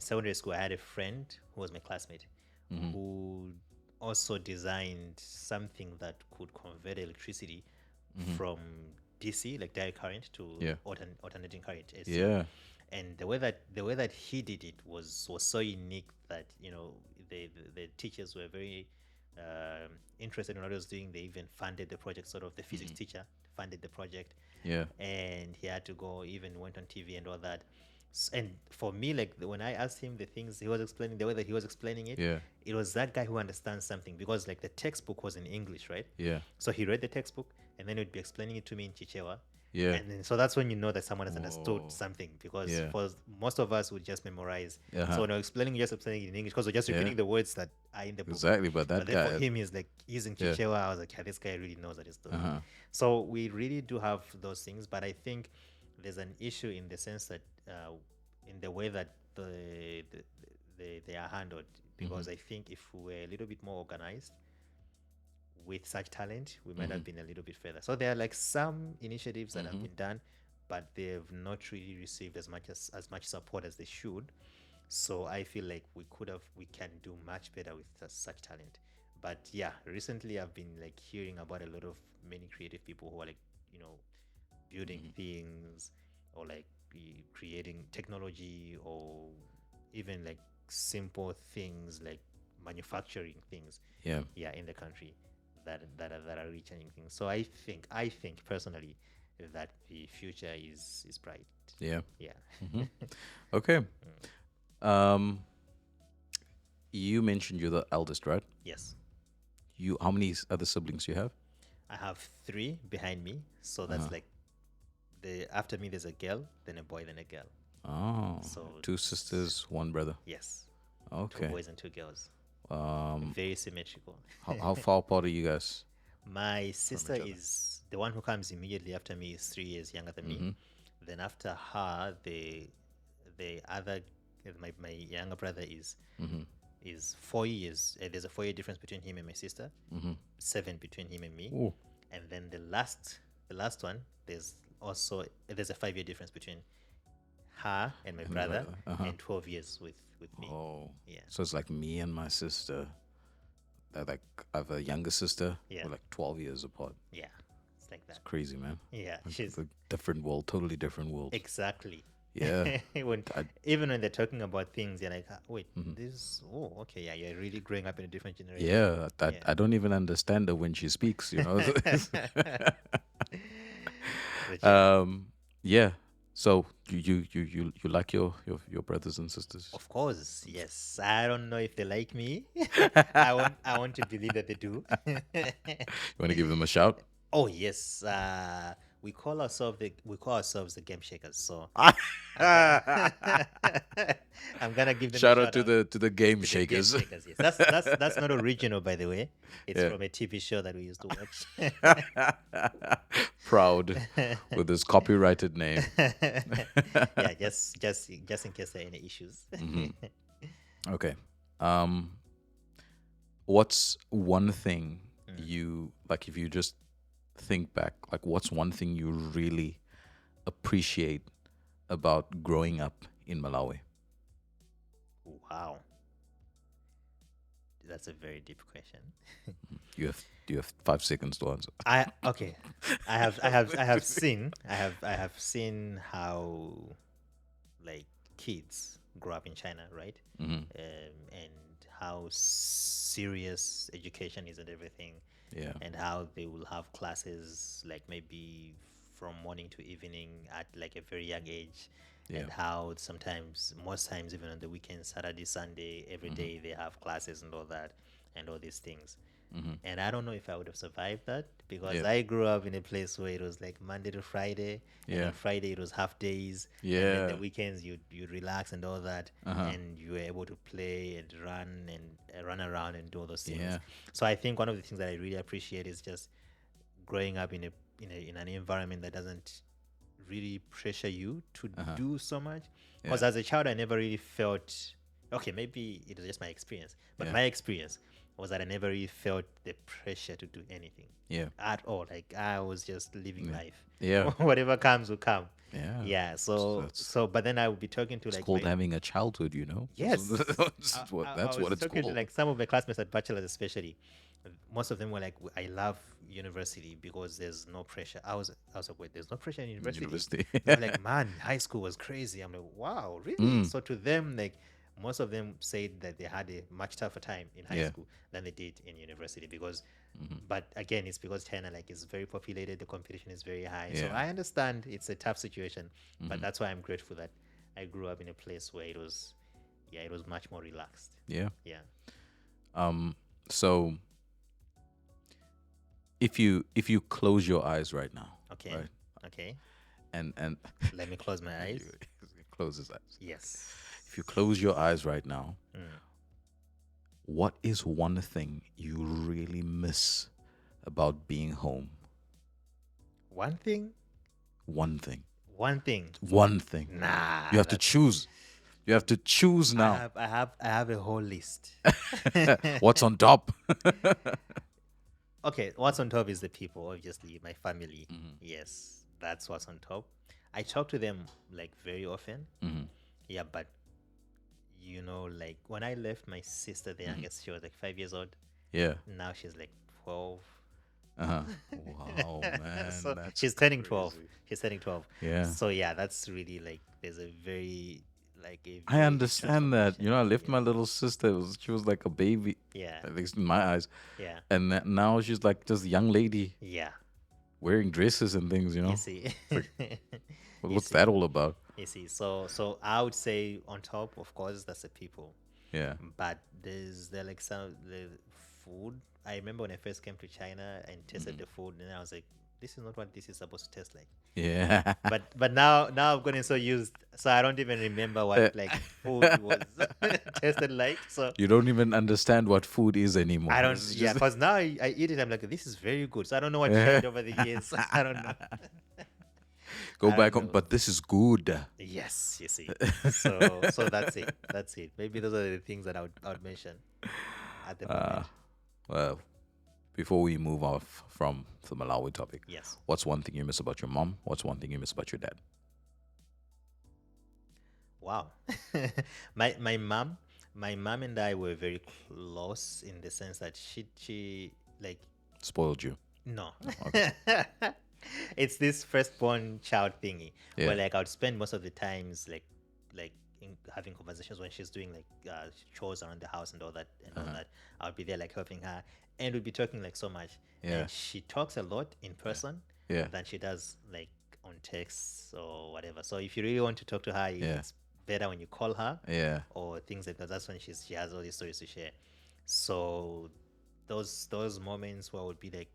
[SPEAKER 1] secondary school, I had a friend who was my classmate who also designed something that could convert electricity from DC, like direct current, to
[SPEAKER 2] Yeah.
[SPEAKER 1] alternating current. AC.
[SPEAKER 2] Yeah.
[SPEAKER 1] And the way that he did it was so unique that, you know, the teachers were very interested in what he was doing. They even funded the project. Sort of the physics teacher funded the project.
[SPEAKER 2] Yeah.
[SPEAKER 1] And he had to go, even went on TV and all that. And for me, like when I asked him the things he was explaining, the way that he was explaining it,
[SPEAKER 2] Yeah.
[SPEAKER 1] it was that guy who understands something, because like the textbook was in English, right?
[SPEAKER 2] Yeah.
[SPEAKER 1] So he read the textbook, and then he'd be explaining it to me in Chichewa,
[SPEAKER 2] Yeah.
[SPEAKER 1] And then, so that's when you know that someone has understood
[SPEAKER 2] Whoa.
[SPEAKER 1] something, because
[SPEAKER 2] Yeah.
[SPEAKER 1] for most of us would just memorize.
[SPEAKER 2] Uh-huh.
[SPEAKER 1] So when you're explaining, you're just explaining in English because we're just
[SPEAKER 2] Yeah.
[SPEAKER 1] repeating the words that are in the book.
[SPEAKER 2] Exactly. But
[SPEAKER 1] But
[SPEAKER 2] that
[SPEAKER 1] then for
[SPEAKER 2] guy.
[SPEAKER 1] him, he's like using
[SPEAKER 2] Yeah.
[SPEAKER 1] Chichewa. I was like, yeah, this guy really knows what he's doing.
[SPEAKER 2] Uh-huh.
[SPEAKER 1] So we really do have those things, but I think there's an issue in the sense that in the way that they are handled, because I think if we were a little bit more organized with such talent, we might have been a little bit further. So there are like some initiatives that have been done, but they've not really received as much support as they should. So I feel like we can do much better with such talent. But yeah, recently I've been like hearing about a lot of many creative people who are like, building things, or like creating technology, or even like simple things like manufacturing things,
[SPEAKER 2] Yeah.
[SPEAKER 1] in the country, that are reaching things. So I think personally that the future is bright.
[SPEAKER 2] Yeah.
[SPEAKER 1] Yeah.
[SPEAKER 2] Okay. Um, you mentioned you're the eldest, right?
[SPEAKER 1] Yes.
[SPEAKER 2] How many other siblings you have?
[SPEAKER 1] I have 3 behind me, so that's like the after me there's a girl, then a boy, then a girl.
[SPEAKER 2] Oh,
[SPEAKER 1] So
[SPEAKER 2] 2 sisters, 1 brother.
[SPEAKER 1] yes, 2
[SPEAKER 2] Okay.
[SPEAKER 1] boys and 2 girls.
[SPEAKER 2] Um,
[SPEAKER 1] Very symmetrical.
[SPEAKER 2] how far apart are you guys?
[SPEAKER 1] My sister is the one who comes immediately after me, is 3 years younger than me. Then after her, the other my younger brother is 4 years. There's a 4-year difference between him and my sister. 7 between him and me.
[SPEAKER 2] Ooh.
[SPEAKER 1] And then the last one, there's a 5-year difference between her and my brother, and 12 years with me.
[SPEAKER 2] Oh.
[SPEAKER 1] Yeah.
[SPEAKER 2] So it's like me and my sister. Like I have a younger sister.
[SPEAKER 1] Yeah.
[SPEAKER 2] We're like 12 years apart.
[SPEAKER 1] Yeah, it's like that.
[SPEAKER 2] Crazy, man.
[SPEAKER 1] Yeah,
[SPEAKER 2] Like,
[SPEAKER 1] she's
[SPEAKER 2] it's a different world, totally different world.
[SPEAKER 1] exactly.
[SPEAKER 2] Yeah.
[SPEAKER 1] Even when they're talking about things, you're like, wait, this. Oh, okay, yeah, you're really growing up in a different generation.
[SPEAKER 2] Yeah, I don't even understand her when she speaks, you know.
[SPEAKER 1] But yeah,
[SPEAKER 2] Yeah. So you like your brothers and sisters?
[SPEAKER 1] of course, yes. I don't know if they like me. I want to believe that they do.
[SPEAKER 2] You want to give them a shout?
[SPEAKER 1] Oh yes, we call ourselves the game shakers. So I'm gonna give them
[SPEAKER 2] Shout
[SPEAKER 1] a
[SPEAKER 2] out to the game
[SPEAKER 1] the
[SPEAKER 2] shakers.
[SPEAKER 1] Game shakers. Yes, that's not original, by the way. It's
[SPEAKER 2] Yeah.
[SPEAKER 1] from a TV show that we used to watch.
[SPEAKER 2] Proud with his copyrighted name.
[SPEAKER 1] Yeah, just in case there are any issues.
[SPEAKER 2] Okay. What's one thing you like, if you just think back, like what's one thing you really appreciate about growing up in Malawi?
[SPEAKER 1] Wow, that's a very deep question.
[SPEAKER 2] You have 5 seconds to answer.
[SPEAKER 1] I have seen how like kids grow up in China, right? And how serious education is and everything.
[SPEAKER 2] Yeah.
[SPEAKER 1] And how they will have classes like maybe from morning to evening at like a very young age.
[SPEAKER 2] Yeah.
[SPEAKER 1] And how most times, even on the weekends, Saturday, Sunday, every day they have classes and all that, and all these things. And I don't know if I would have survived that, because
[SPEAKER 2] Yeah.
[SPEAKER 1] I grew up in a place where it was like Monday to Friday. And
[SPEAKER 2] Yeah.
[SPEAKER 1] on Friday it was half days. And
[SPEAKER 2] Yeah.
[SPEAKER 1] then the weekends you'd relax and all that. And you were able to play and run around and do all those things.
[SPEAKER 2] Yeah.
[SPEAKER 1] So I think one of the things that I really appreciate is just growing up in an environment that doesn't really pressure you to do so much. Because as a child, I never really felt, okay, maybe it was just my experience, but my experience was that I never really felt the pressure to do anything
[SPEAKER 2] Yeah.
[SPEAKER 1] at all. Like I was just living life.
[SPEAKER 2] Yeah.
[SPEAKER 1] Whatever comes will come.
[SPEAKER 2] Yeah.
[SPEAKER 1] Yeah.
[SPEAKER 2] that's-
[SPEAKER 1] But then I would be talking to
[SPEAKER 2] It's
[SPEAKER 1] like
[SPEAKER 2] called having a childhood, you know?
[SPEAKER 1] Yes.
[SPEAKER 2] That's what
[SPEAKER 1] I was
[SPEAKER 2] it's
[SPEAKER 1] talking to,
[SPEAKER 2] called.
[SPEAKER 1] like some of my classmates at bachelor's, especially. Most of them were like, "I love university because there's no pressure." I was like, "Wait, there's no pressure in university?"
[SPEAKER 2] University.
[SPEAKER 1] They're like, "Man, high school was crazy." I'm like, "Wow, really?" So to them, like most of them said that they had a much tougher time in high
[SPEAKER 2] Yeah.
[SPEAKER 1] school than they did in university because. But again, it's because China like is very populated. The competition is very high. So
[SPEAKER 2] Yeah.
[SPEAKER 1] I understand it's a tough situation, but that's why I'm grateful that I grew up in a place where it was much more relaxed.
[SPEAKER 2] Yeah.
[SPEAKER 1] Yeah.
[SPEAKER 2] So if you close your eyes right now,
[SPEAKER 1] Okay.
[SPEAKER 2] right?
[SPEAKER 1] Okay.
[SPEAKER 2] And
[SPEAKER 1] Let me close my
[SPEAKER 2] you
[SPEAKER 1] eyes.
[SPEAKER 2] close his eyes. If you
[SPEAKER 1] Yes.
[SPEAKER 2] close your eyes right now,
[SPEAKER 1] Mm.
[SPEAKER 2] what is one thing you really miss about being home?
[SPEAKER 1] One thing.
[SPEAKER 2] One thing.
[SPEAKER 1] One thing.
[SPEAKER 2] One thing. You
[SPEAKER 1] Nah,
[SPEAKER 2] have to
[SPEAKER 1] that's.
[SPEAKER 2] choose. You have to choose
[SPEAKER 1] I
[SPEAKER 2] now.
[SPEAKER 1] have. I have. I have a whole list.
[SPEAKER 2] What's on top?
[SPEAKER 1] Okay, what's on top is the people, obviously, my family. Yes, that's what's on top. I talk to them like very often. Yeah, but like when I left my sister, the youngest, she was like 5 years old.
[SPEAKER 2] Yeah.
[SPEAKER 1] Now she's like 12.
[SPEAKER 2] Uh-huh. Wow, man,
[SPEAKER 1] So
[SPEAKER 2] that's
[SPEAKER 1] she's turning 12.
[SPEAKER 2] crazy.
[SPEAKER 1] She's turning 12.
[SPEAKER 2] Yeah.
[SPEAKER 1] So yeah, that's really like there's a very like a
[SPEAKER 2] I
[SPEAKER 1] very big
[SPEAKER 2] understand that.
[SPEAKER 1] transformation.
[SPEAKER 2] I left my
[SPEAKER 1] Yes.
[SPEAKER 2] little sister. She was like a baby,
[SPEAKER 1] Yeah.
[SPEAKER 2] at least in my eyes.
[SPEAKER 1] Yeah.
[SPEAKER 2] And now she's like just a young lady
[SPEAKER 1] Yeah.
[SPEAKER 2] wearing dresses and things.
[SPEAKER 1] You see.
[SPEAKER 2] It's like,
[SPEAKER 1] You
[SPEAKER 2] what's
[SPEAKER 1] see.
[SPEAKER 2] that all about?
[SPEAKER 1] You see. So I would say on top, of course, that's the people.
[SPEAKER 2] Yeah.
[SPEAKER 1] But there like some the food. I remember when I first came to China and tasted the food, and I was like, this is not what this is supposed to taste like.
[SPEAKER 2] Yeah.
[SPEAKER 1] But now I've gotten so used, so I don't even remember what like food was tasted like. So
[SPEAKER 2] You don't even understand what food is anymore.
[SPEAKER 1] I don't,
[SPEAKER 2] It's
[SPEAKER 1] yeah,
[SPEAKER 2] just
[SPEAKER 1] because now I eat it, I'm like, this is very good. So I don't know what changed over the years. I don't know.
[SPEAKER 2] go
[SPEAKER 1] I don't
[SPEAKER 2] back home,
[SPEAKER 1] know.
[SPEAKER 2] but this is good.
[SPEAKER 1] Yes, you see. So that's it. That's it. Maybe those are the things that I would mention at the moment.
[SPEAKER 2] Well, before we move off from the Malawi topic,
[SPEAKER 1] Yes.
[SPEAKER 2] what's one thing you miss about your mom? What's one thing you miss about your dad?
[SPEAKER 1] Wow. My mom and I were very close in the sense that she like
[SPEAKER 2] Spoiled you.
[SPEAKER 1] no.
[SPEAKER 2] Okay.
[SPEAKER 1] It's this firstborn child thingy
[SPEAKER 2] Yeah.
[SPEAKER 1] where like I would spend most of the times like having conversations when she's doing like chores around the house and all that and all that. I would be there like helping her and we'd be talking like so much.
[SPEAKER 2] Yeah.
[SPEAKER 1] And she talks a lot in person
[SPEAKER 2] Yeah.
[SPEAKER 1] than she does like on text or whatever. So if you really want to talk to her,
[SPEAKER 2] Yeah.
[SPEAKER 1] it's better when you call her
[SPEAKER 2] Yeah.
[SPEAKER 1] or things like that. That's when she has all these stories to share. So those moments where I would be like,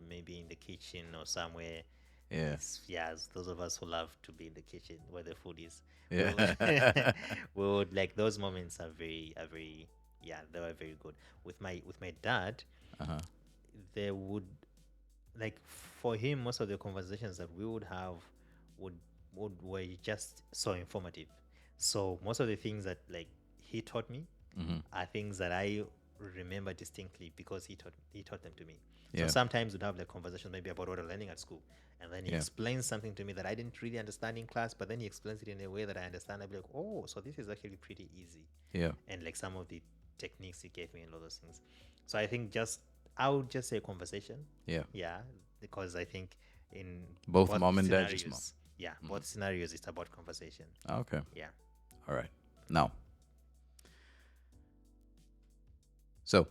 [SPEAKER 1] maybe in the kitchen or somewhere.
[SPEAKER 2] Yeah.
[SPEAKER 1] Yes, those of us who love to be in the kitchen where the food is.
[SPEAKER 2] Yeah.
[SPEAKER 1] We would like those moments are very yeah, they were very good. With my dad,
[SPEAKER 2] Uh-huh.
[SPEAKER 1] there would like for him most of the conversations that we would have would were just so informative. So most of the things that like he taught me are things that I remember distinctly because he taught them to me. So
[SPEAKER 2] Yeah.
[SPEAKER 1] sometimes we'd have like conversations maybe about what I'm learning at school, and then he
[SPEAKER 2] Yeah.
[SPEAKER 1] explains something to me that I didn't really understand in class, but then he explains it in a way that I understand. I'd be like, oh, so this is actually pretty easy,
[SPEAKER 2] Yeah.
[SPEAKER 1] and like some of the techniques he gave me and all those things. So I think just I would just say conversation.
[SPEAKER 2] Yeah.
[SPEAKER 1] Yeah, because I think in
[SPEAKER 2] Both mom and dad just
[SPEAKER 1] scenarios, yeah, both scenarios it's about conversation.
[SPEAKER 2] Okay.
[SPEAKER 1] Yeah.
[SPEAKER 2] All right. Now, so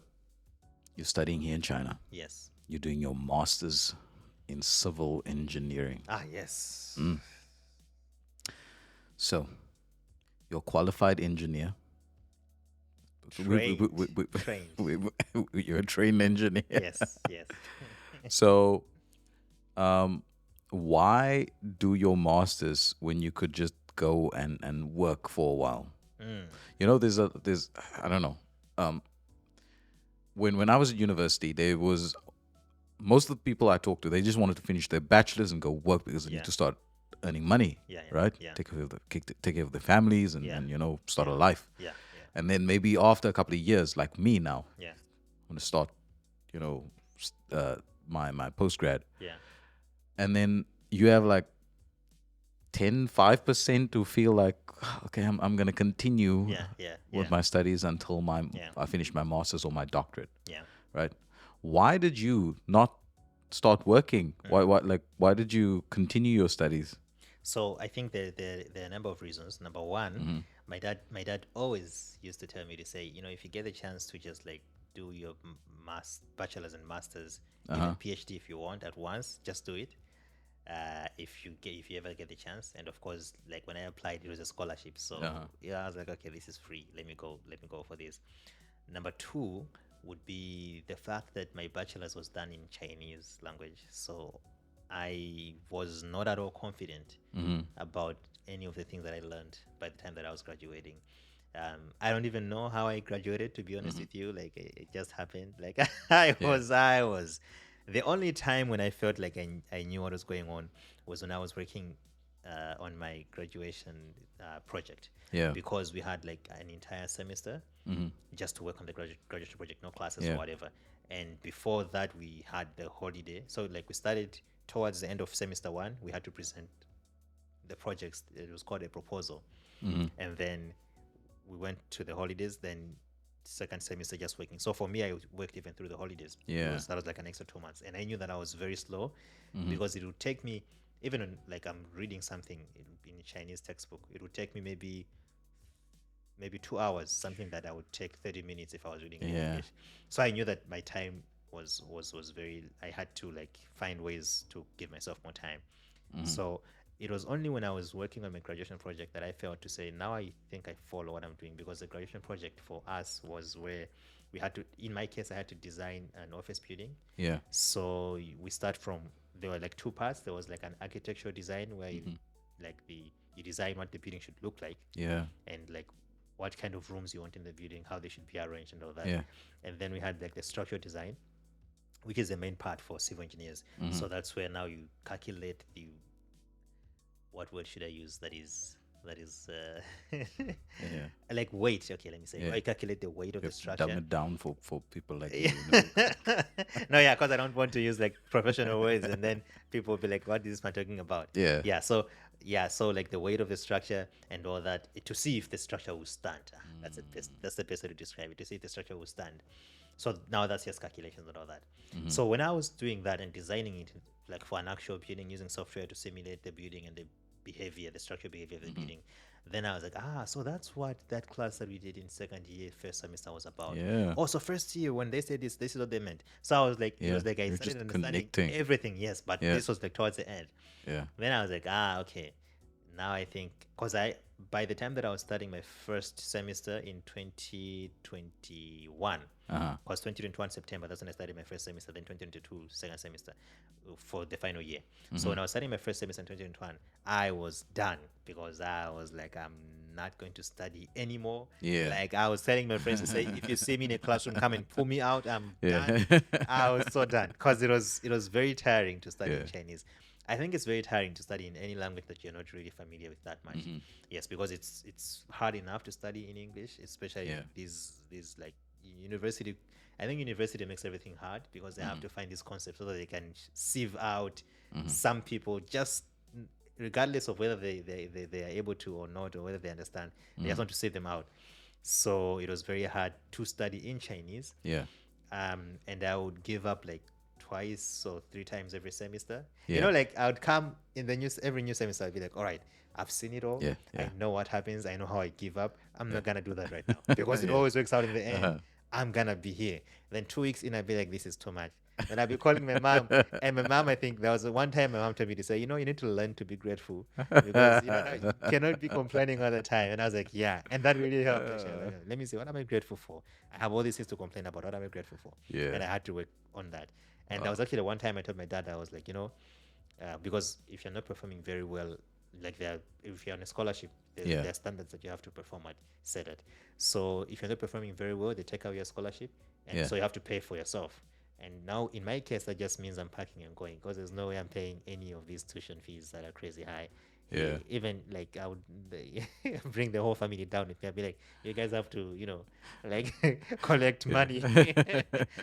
[SPEAKER 2] you're studying here in China.
[SPEAKER 1] Yes.
[SPEAKER 2] You're doing your master's in civil engineering.
[SPEAKER 1] Ah, yes.
[SPEAKER 2] So you're a qualified engineer.
[SPEAKER 1] Trained. Trained.
[SPEAKER 2] You're a trained engineer.
[SPEAKER 1] Yes. Yes.
[SPEAKER 2] So, why do your masters when you could just go and work for a while? There's I don't know. When I was at university, there was most of the people I talked to, they just wanted to finish their bachelor's and go work because they
[SPEAKER 1] Yeah.
[SPEAKER 2] need to start earning money,
[SPEAKER 1] Yeah, yeah,
[SPEAKER 2] right?
[SPEAKER 1] yeah.
[SPEAKER 2] Take care of their families and,
[SPEAKER 1] Yeah.
[SPEAKER 2] and start a life.
[SPEAKER 1] Yeah.
[SPEAKER 2] And then maybe after a couple of years, like me now,
[SPEAKER 1] Yeah.
[SPEAKER 2] I'm gonna start, my post grad,
[SPEAKER 1] Yeah.
[SPEAKER 2] and then you have like 5% to feel like, okay, I'm gonna continue
[SPEAKER 1] Yeah. Yeah.
[SPEAKER 2] with
[SPEAKER 1] Yeah.
[SPEAKER 2] my studies until
[SPEAKER 1] Yeah.
[SPEAKER 2] I finish my master's or my doctorate,
[SPEAKER 1] Yeah.
[SPEAKER 2] right? Why did you not start working? Why did you continue your studies?
[SPEAKER 1] So I think there are a number of reasons. Number one, my dad always used to tell me to say, if you get the chance to just like do your bachelor's and masters, even PhD if you want at once, just do it. If you ever get the chance, and of course, like when I applied, it was a scholarship. So yeah, I was like, okay, this is free. Let me go for this. Number two would be the fact that my bachelor's was done in Chinese language. So I was not at all confident about any of the things that I learned by the time that I was graduating. I don't even know how I graduated, to be honest with you. Like it just happened. Like
[SPEAKER 2] Yeah.
[SPEAKER 1] I was. The only time when I felt like I knew what was going on was when I was working on my graduation project,
[SPEAKER 2] Yeah.
[SPEAKER 1] because we had like an entire semester just to work on the graduation project, no classes or
[SPEAKER 2] Yeah.
[SPEAKER 1] whatever. And before that, we had the holiday. So like we started towards the end of semester one, we had to present the projects. It was called a proposal, and then we went to the holidays. Then second semester just working. So for me, I worked even through the holidays.
[SPEAKER 2] Yeah.
[SPEAKER 1] That was like an extra 2 months, and I knew that I was very slow because it would take me, even when, like I'm reading something in a Chinese textbook, it would take me maybe 2 hours, something that I would take 30 minutes if I was reading in
[SPEAKER 2] Yeah.
[SPEAKER 1] English. So I knew that my time was very, I had to like find ways to give myself more time. So it was only when I was working on my graduation project that I felt to say, now I think I follow what I'm doing, because the graduation project for us was where we had to, in my case, I had to design an office building.
[SPEAKER 2] Yeah.
[SPEAKER 1] So we start from, there were like two parts. There was like an architectural design where you design what the building should look like,
[SPEAKER 2] Yeah.
[SPEAKER 1] and like what kind of rooms you want in the building, how they should be arranged, and all that.
[SPEAKER 2] Yeah.
[SPEAKER 1] And then we had like the structural design, which is the main part for civil engineers. So that's where now you calculate the, what word should I use?
[SPEAKER 2] Yeah.
[SPEAKER 1] Like weight. Okay, let me say.
[SPEAKER 2] Yeah.
[SPEAKER 1] I calculate the weight of the
[SPEAKER 2] Dumb
[SPEAKER 1] structure.
[SPEAKER 2] it down for people like you.
[SPEAKER 1] No, yeah, because I don't want to use like professional words, and then people will be like, "What is this man talking about?"
[SPEAKER 2] Yeah.
[SPEAKER 1] So like the weight of the structure and all that, to see if the structure will stand. That's the best way to describe it. To see if the structure will stand. So now that's just calculations and all that. So when I was doing that and designing it, like for an actual building, using software to simulate the building and the behavior, the structural behavior of the building, then I was like, so that's what that class that we did in second year, first semester was about.
[SPEAKER 2] Yeah.
[SPEAKER 1] Also, first year when they said this is what they meant. So I was like, it
[SPEAKER 2] Yeah,
[SPEAKER 1] was like I
[SPEAKER 2] you're
[SPEAKER 1] started
[SPEAKER 2] just
[SPEAKER 1] understanding
[SPEAKER 2] connecting.
[SPEAKER 1] everything, yes, but
[SPEAKER 2] Yeah.
[SPEAKER 1] this was like towards the end.
[SPEAKER 2] Yeah.
[SPEAKER 1] Then I was like, okay, now I think, because by the time that I was starting my first semester in 2021, because 2021 September, that's when I started my first semester, then 2022 second semester for the final year. So when I was starting my first semester in 2021, I was done, because I was like, I'm not going to study anymore.
[SPEAKER 2] Yeah.
[SPEAKER 1] Like I was telling my friends to say, if you see me in a classroom, come and pull me out. I'm
[SPEAKER 2] Yeah.
[SPEAKER 1] done. I was so done, because it was very tiring to study
[SPEAKER 2] Yeah.
[SPEAKER 1] in Chinese. I think it's very tiring to study in any language that you're not really familiar with that much. Yes, because it's hard enough to study in English, especially
[SPEAKER 2] Yeah.
[SPEAKER 1] these like university. I think university makes everything hard, because they have to find these concepts so that they can sieve out some people, just regardless of whether they are able to or not, or whether they understand. They just want to sieve them out. So it was very hard to study in Chinese.
[SPEAKER 2] Yeah.
[SPEAKER 1] And I would give up like twice or three times every semester.
[SPEAKER 2] Yeah.
[SPEAKER 1] You know, like I would come in the every new semester, I'd be like, all right, I've seen it all.
[SPEAKER 2] Yeah, yeah.
[SPEAKER 1] I know what happens. I know how I give up. I'm not gonna do that right now, because it always works out in the end. I'm gonna be here. Then 2 weeks in, I'd be like, this is too much. Then I'd be calling my mom, and my mom, I think there was one time my mom told me to say, you need to learn to be grateful, because you cannot be complaining all the time. And I was like, yeah, and that really helped. Actually. I was like, let me see, what am I grateful for? I have all these things to complain about. What am I grateful for?
[SPEAKER 2] Yeah.
[SPEAKER 1] And I had to work on that. And that was actually the one time I told my dad, I was like, because if you're not performing very well, like if you're on a scholarship, there are standards that you have to perform at, set at. So if you're not performing very well, they take out your scholarship, and so you have to pay for yourself. And now in my case, that just means I'm packing and going, because there's no way I'm paying any of these tuition fees that are crazy high.
[SPEAKER 2] Yeah.
[SPEAKER 1] Even like I would bring the whole family down with me. I'd be like, you guys have to, like collect money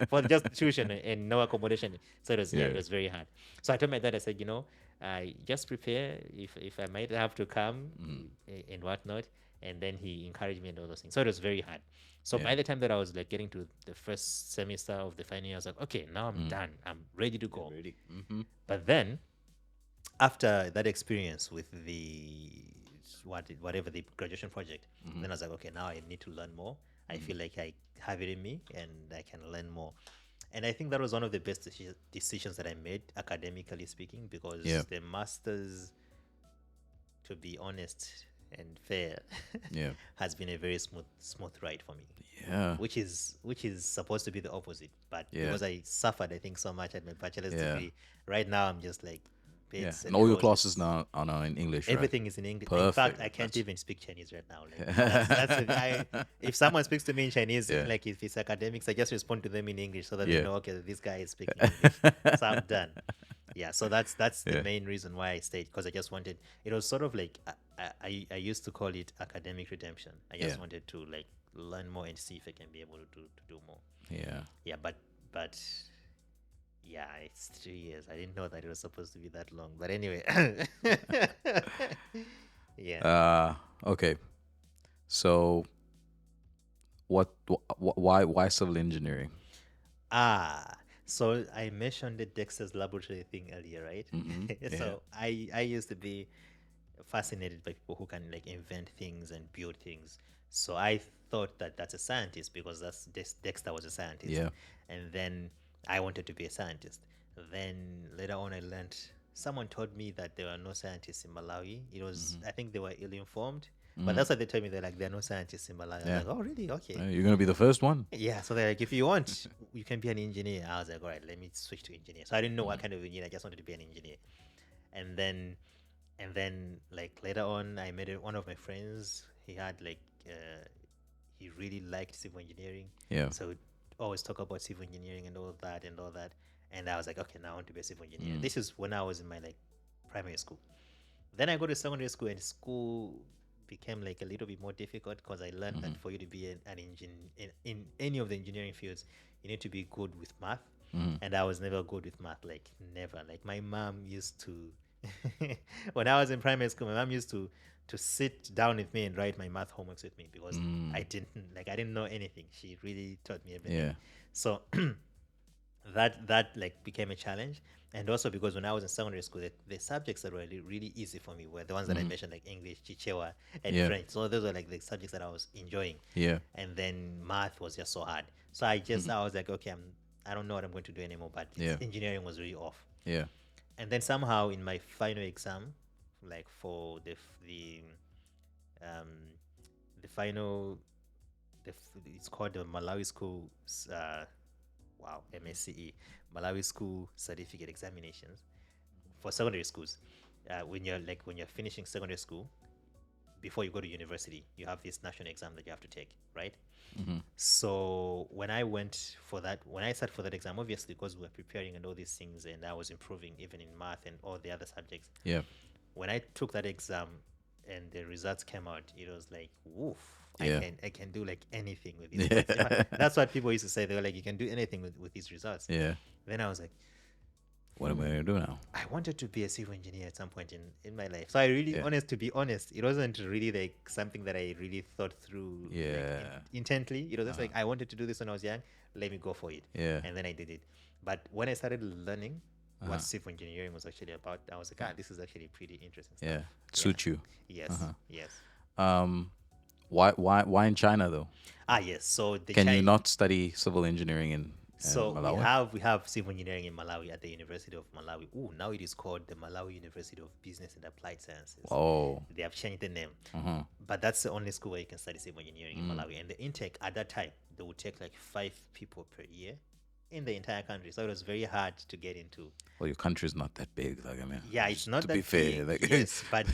[SPEAKER 1] for just tuition and no accommodation. So it was very hard. So I told my dad, I said, just prepare if I might have to come and whatnot. And then he encouraged me and all those things. So it was very hard. So by the time that I was like getting to the first semester of the final year, I was like, okay, now I'm done. I'm ready to go.
[SPEAKER 2] Ready.
[SPEAKER 1] But then after that experience with whatever the graduation project, then I was like, okay, now I need to learn more. I feel like I have it in me and I can learn more. And I think that was one of the best decisions that I made, academically speaking, because the masters, to be honest and fair, has been a very smooth ride for me.
[SPEAKER 2] Yeah.
[SPEAKER 1] Which is supposed to be the opposite, but because I suffered, I think, so much at my bachelor's degree, right now I'm just like,
[SPEAKER 2] Yeah.
[SPEAKER 1] bits
[SPEAKER 2] And
[SPEAKER 1] and
[SPEAKER 2] all your
[SPEAKER 1] rows.
[SPEAKER 2] classes now are now in English, right?
[SPEAKER 1] Everything is in English. In
[SPEAKER 2] Perfect.
[SPEAKER 1] fact, I can't
[SPEAKER 2] That's
[SPEAKER 1] even speak Chinese right now. Like that's the, if someone speaks to me in Chinese,
[SPEAKER 2] yeah.
[SPEAKER 1] like if it's academics, I just respond to them in English so that they
[SPEAKER 2] Yeah.
[SPEAKER 1] know, okay, this guy is speaking English. So I'm done. Yeah, so that's the
[SPEAKER 2] Yeah.
[SPEAKER 1] main reason why I stayed, because I just wanted. It was sort of like I used to call it academic redemption. I
[SPEAKER 2] Yeah.
[SPEAKER 1] just wanted to like learn more and see if I can be able to do more.
[SPEAKER 2] Yeah.
[SPEAKER 1] Yeah, but yeah, it's 3 years. I didn't know that it was supposed to be that long. But anyway, yeah.
[SPEAKER 2] Okay. So why civil engineering?
[SPEAKER 1] So I mentioned the Dexter's laboratory thing earlier, right?
[SPEAKER 2] Yeah.
[SPEAKER 1] So I used to be fascinated by people who can like invent things and build things. So I thought that that's a scientist, because Dexter was a scientist,
[SPEAKER 2] Yeah.
[SPEAKER 1] and then I wanted to be a scientist. Then later on, I learned, someone told me that there were no scientists in Malawi. It was, I think they were ill informed, but that's what they told me. They're like, there are no scientists in Malawi. I
[SPEAKER 2] Yeah.
[SPEAKER 1] was like, oh really? Okay.
[SPEAKER 2] You're gonna be the first one.
[SPEAKER 1] Yeah, so they're like, if you want, you can be an engineer. I was like, all right, let me switch to engineer. So I didn't know what kind of engineer. I just wanted to be an engineer. And then, like later on, I met one of my friends. He had like, he really liked civil engineering.
[SPEAKER 2] Yeah.
[SPEAKER 1] So we'd always talk about civil engineering and all that and all that. And I was like, okay, now I want to be a civil engineer. This is when I was in my like primary school. Then I go to secondary school, and school became like a little bit more difficult, because I learned that for you to be an engineer in any of the engineering fields, you need to be good with math. And I was never good with math, like never. Like my mom used to, when I was in primary school, my mom used to sit down with me and write my math homeworks with me, because I didn't know anything. She really taught me everything.
[SPEAKER 2] Yeah.
[SPEAKER 1] So that like became a challenge. And also because when I was in secondary school, the subjects that were really easy for me were the ones that I mentioned, like English, Chichewa, and
[SPEAKER 2] Yeah.
[SPEAKER 1] French. So those were like the subjects that I was enjoying.
[SPEAKER 2] Yeah.
[SPEAKER 1] And then math was just so hard. So I was like, okay, I don't know what I'm going to do anymore. But
[SPEAKER 2] Yeah.
[SPEAKER 1] engineering was really off.
[SPEAKER 2] Yeah.
[SPEAKER 1] And then somehow in my final exam, like for um the final, it's called the Malawi School MSCE, Malawi School Certificate Examinations for secondary schools. When you're finishing secondary school, before you go to university, you have this national exam that you have to take, right? So when I sat for that exam, obviously because we were preparing and all these things, and I was improving even in math and all the other subjects.
[SPEAKER 2] Yeah.
[SPEAKER 1] When I took that exam and the results came out, it was like, woof.
[SPEAKER 2] Yeah.
[SPEAKER 1] I can do like anything with these results. In fact, that's what people used to say. They were like, you can do anything with these results.
[SPEAKER 2] Yeah.
[SPEAKER 1] Then I was like,
[SPEAKER 2] What am I gonna do now?
[SPEAKER 1] I wanted to be a civil engineer at some point in my life. So I really, to be honest, it wasn't really like something that I really thought through intently. It was just like, I wanted to do this when I was young. Let me go for it.
[SPEAKER 2] Yeah.
[SPEAKER 1] And then I did it. But when I started learning what civil engineering was actually about, I was like, this is actually pretty interesting stuff.
[SPEAKER 2] Yeah. Suit you.
[SPEAKER 1] Yes. Yes.
[SPEAKER 2] Why in China though?
[SPEAKER 1] Yes. So
[SPEAKER 2] Can you not study civil engineering in
[SPEAKER 1] So
[SPEAKER 2] Malawi?
[SPEAKER 1] we have civil engineering in Malawi at the University of Malawi. Now it is called the Malawi University of Business and Applied Sciences.
[SPEAKER 2] Oh.
[SPEAKER 1] They have changed the name. But that's the only school where you can study civil engineering in Malawi. And the intake at that time, they would take like 5 people per year in the entire country. So it was very hard to get into.
[SPEAKER 2] Well, your country's not that big. Like, I mean,
[SPEAKER 1] Yeah, it's not
[SPEAKER 2] to
[SPEAKER 1] that
[SPEAKER 2] be fair.
[SPEAKER 1] big.
[SPEAKER 2] Like,
[SPEAKER 1] Yes, but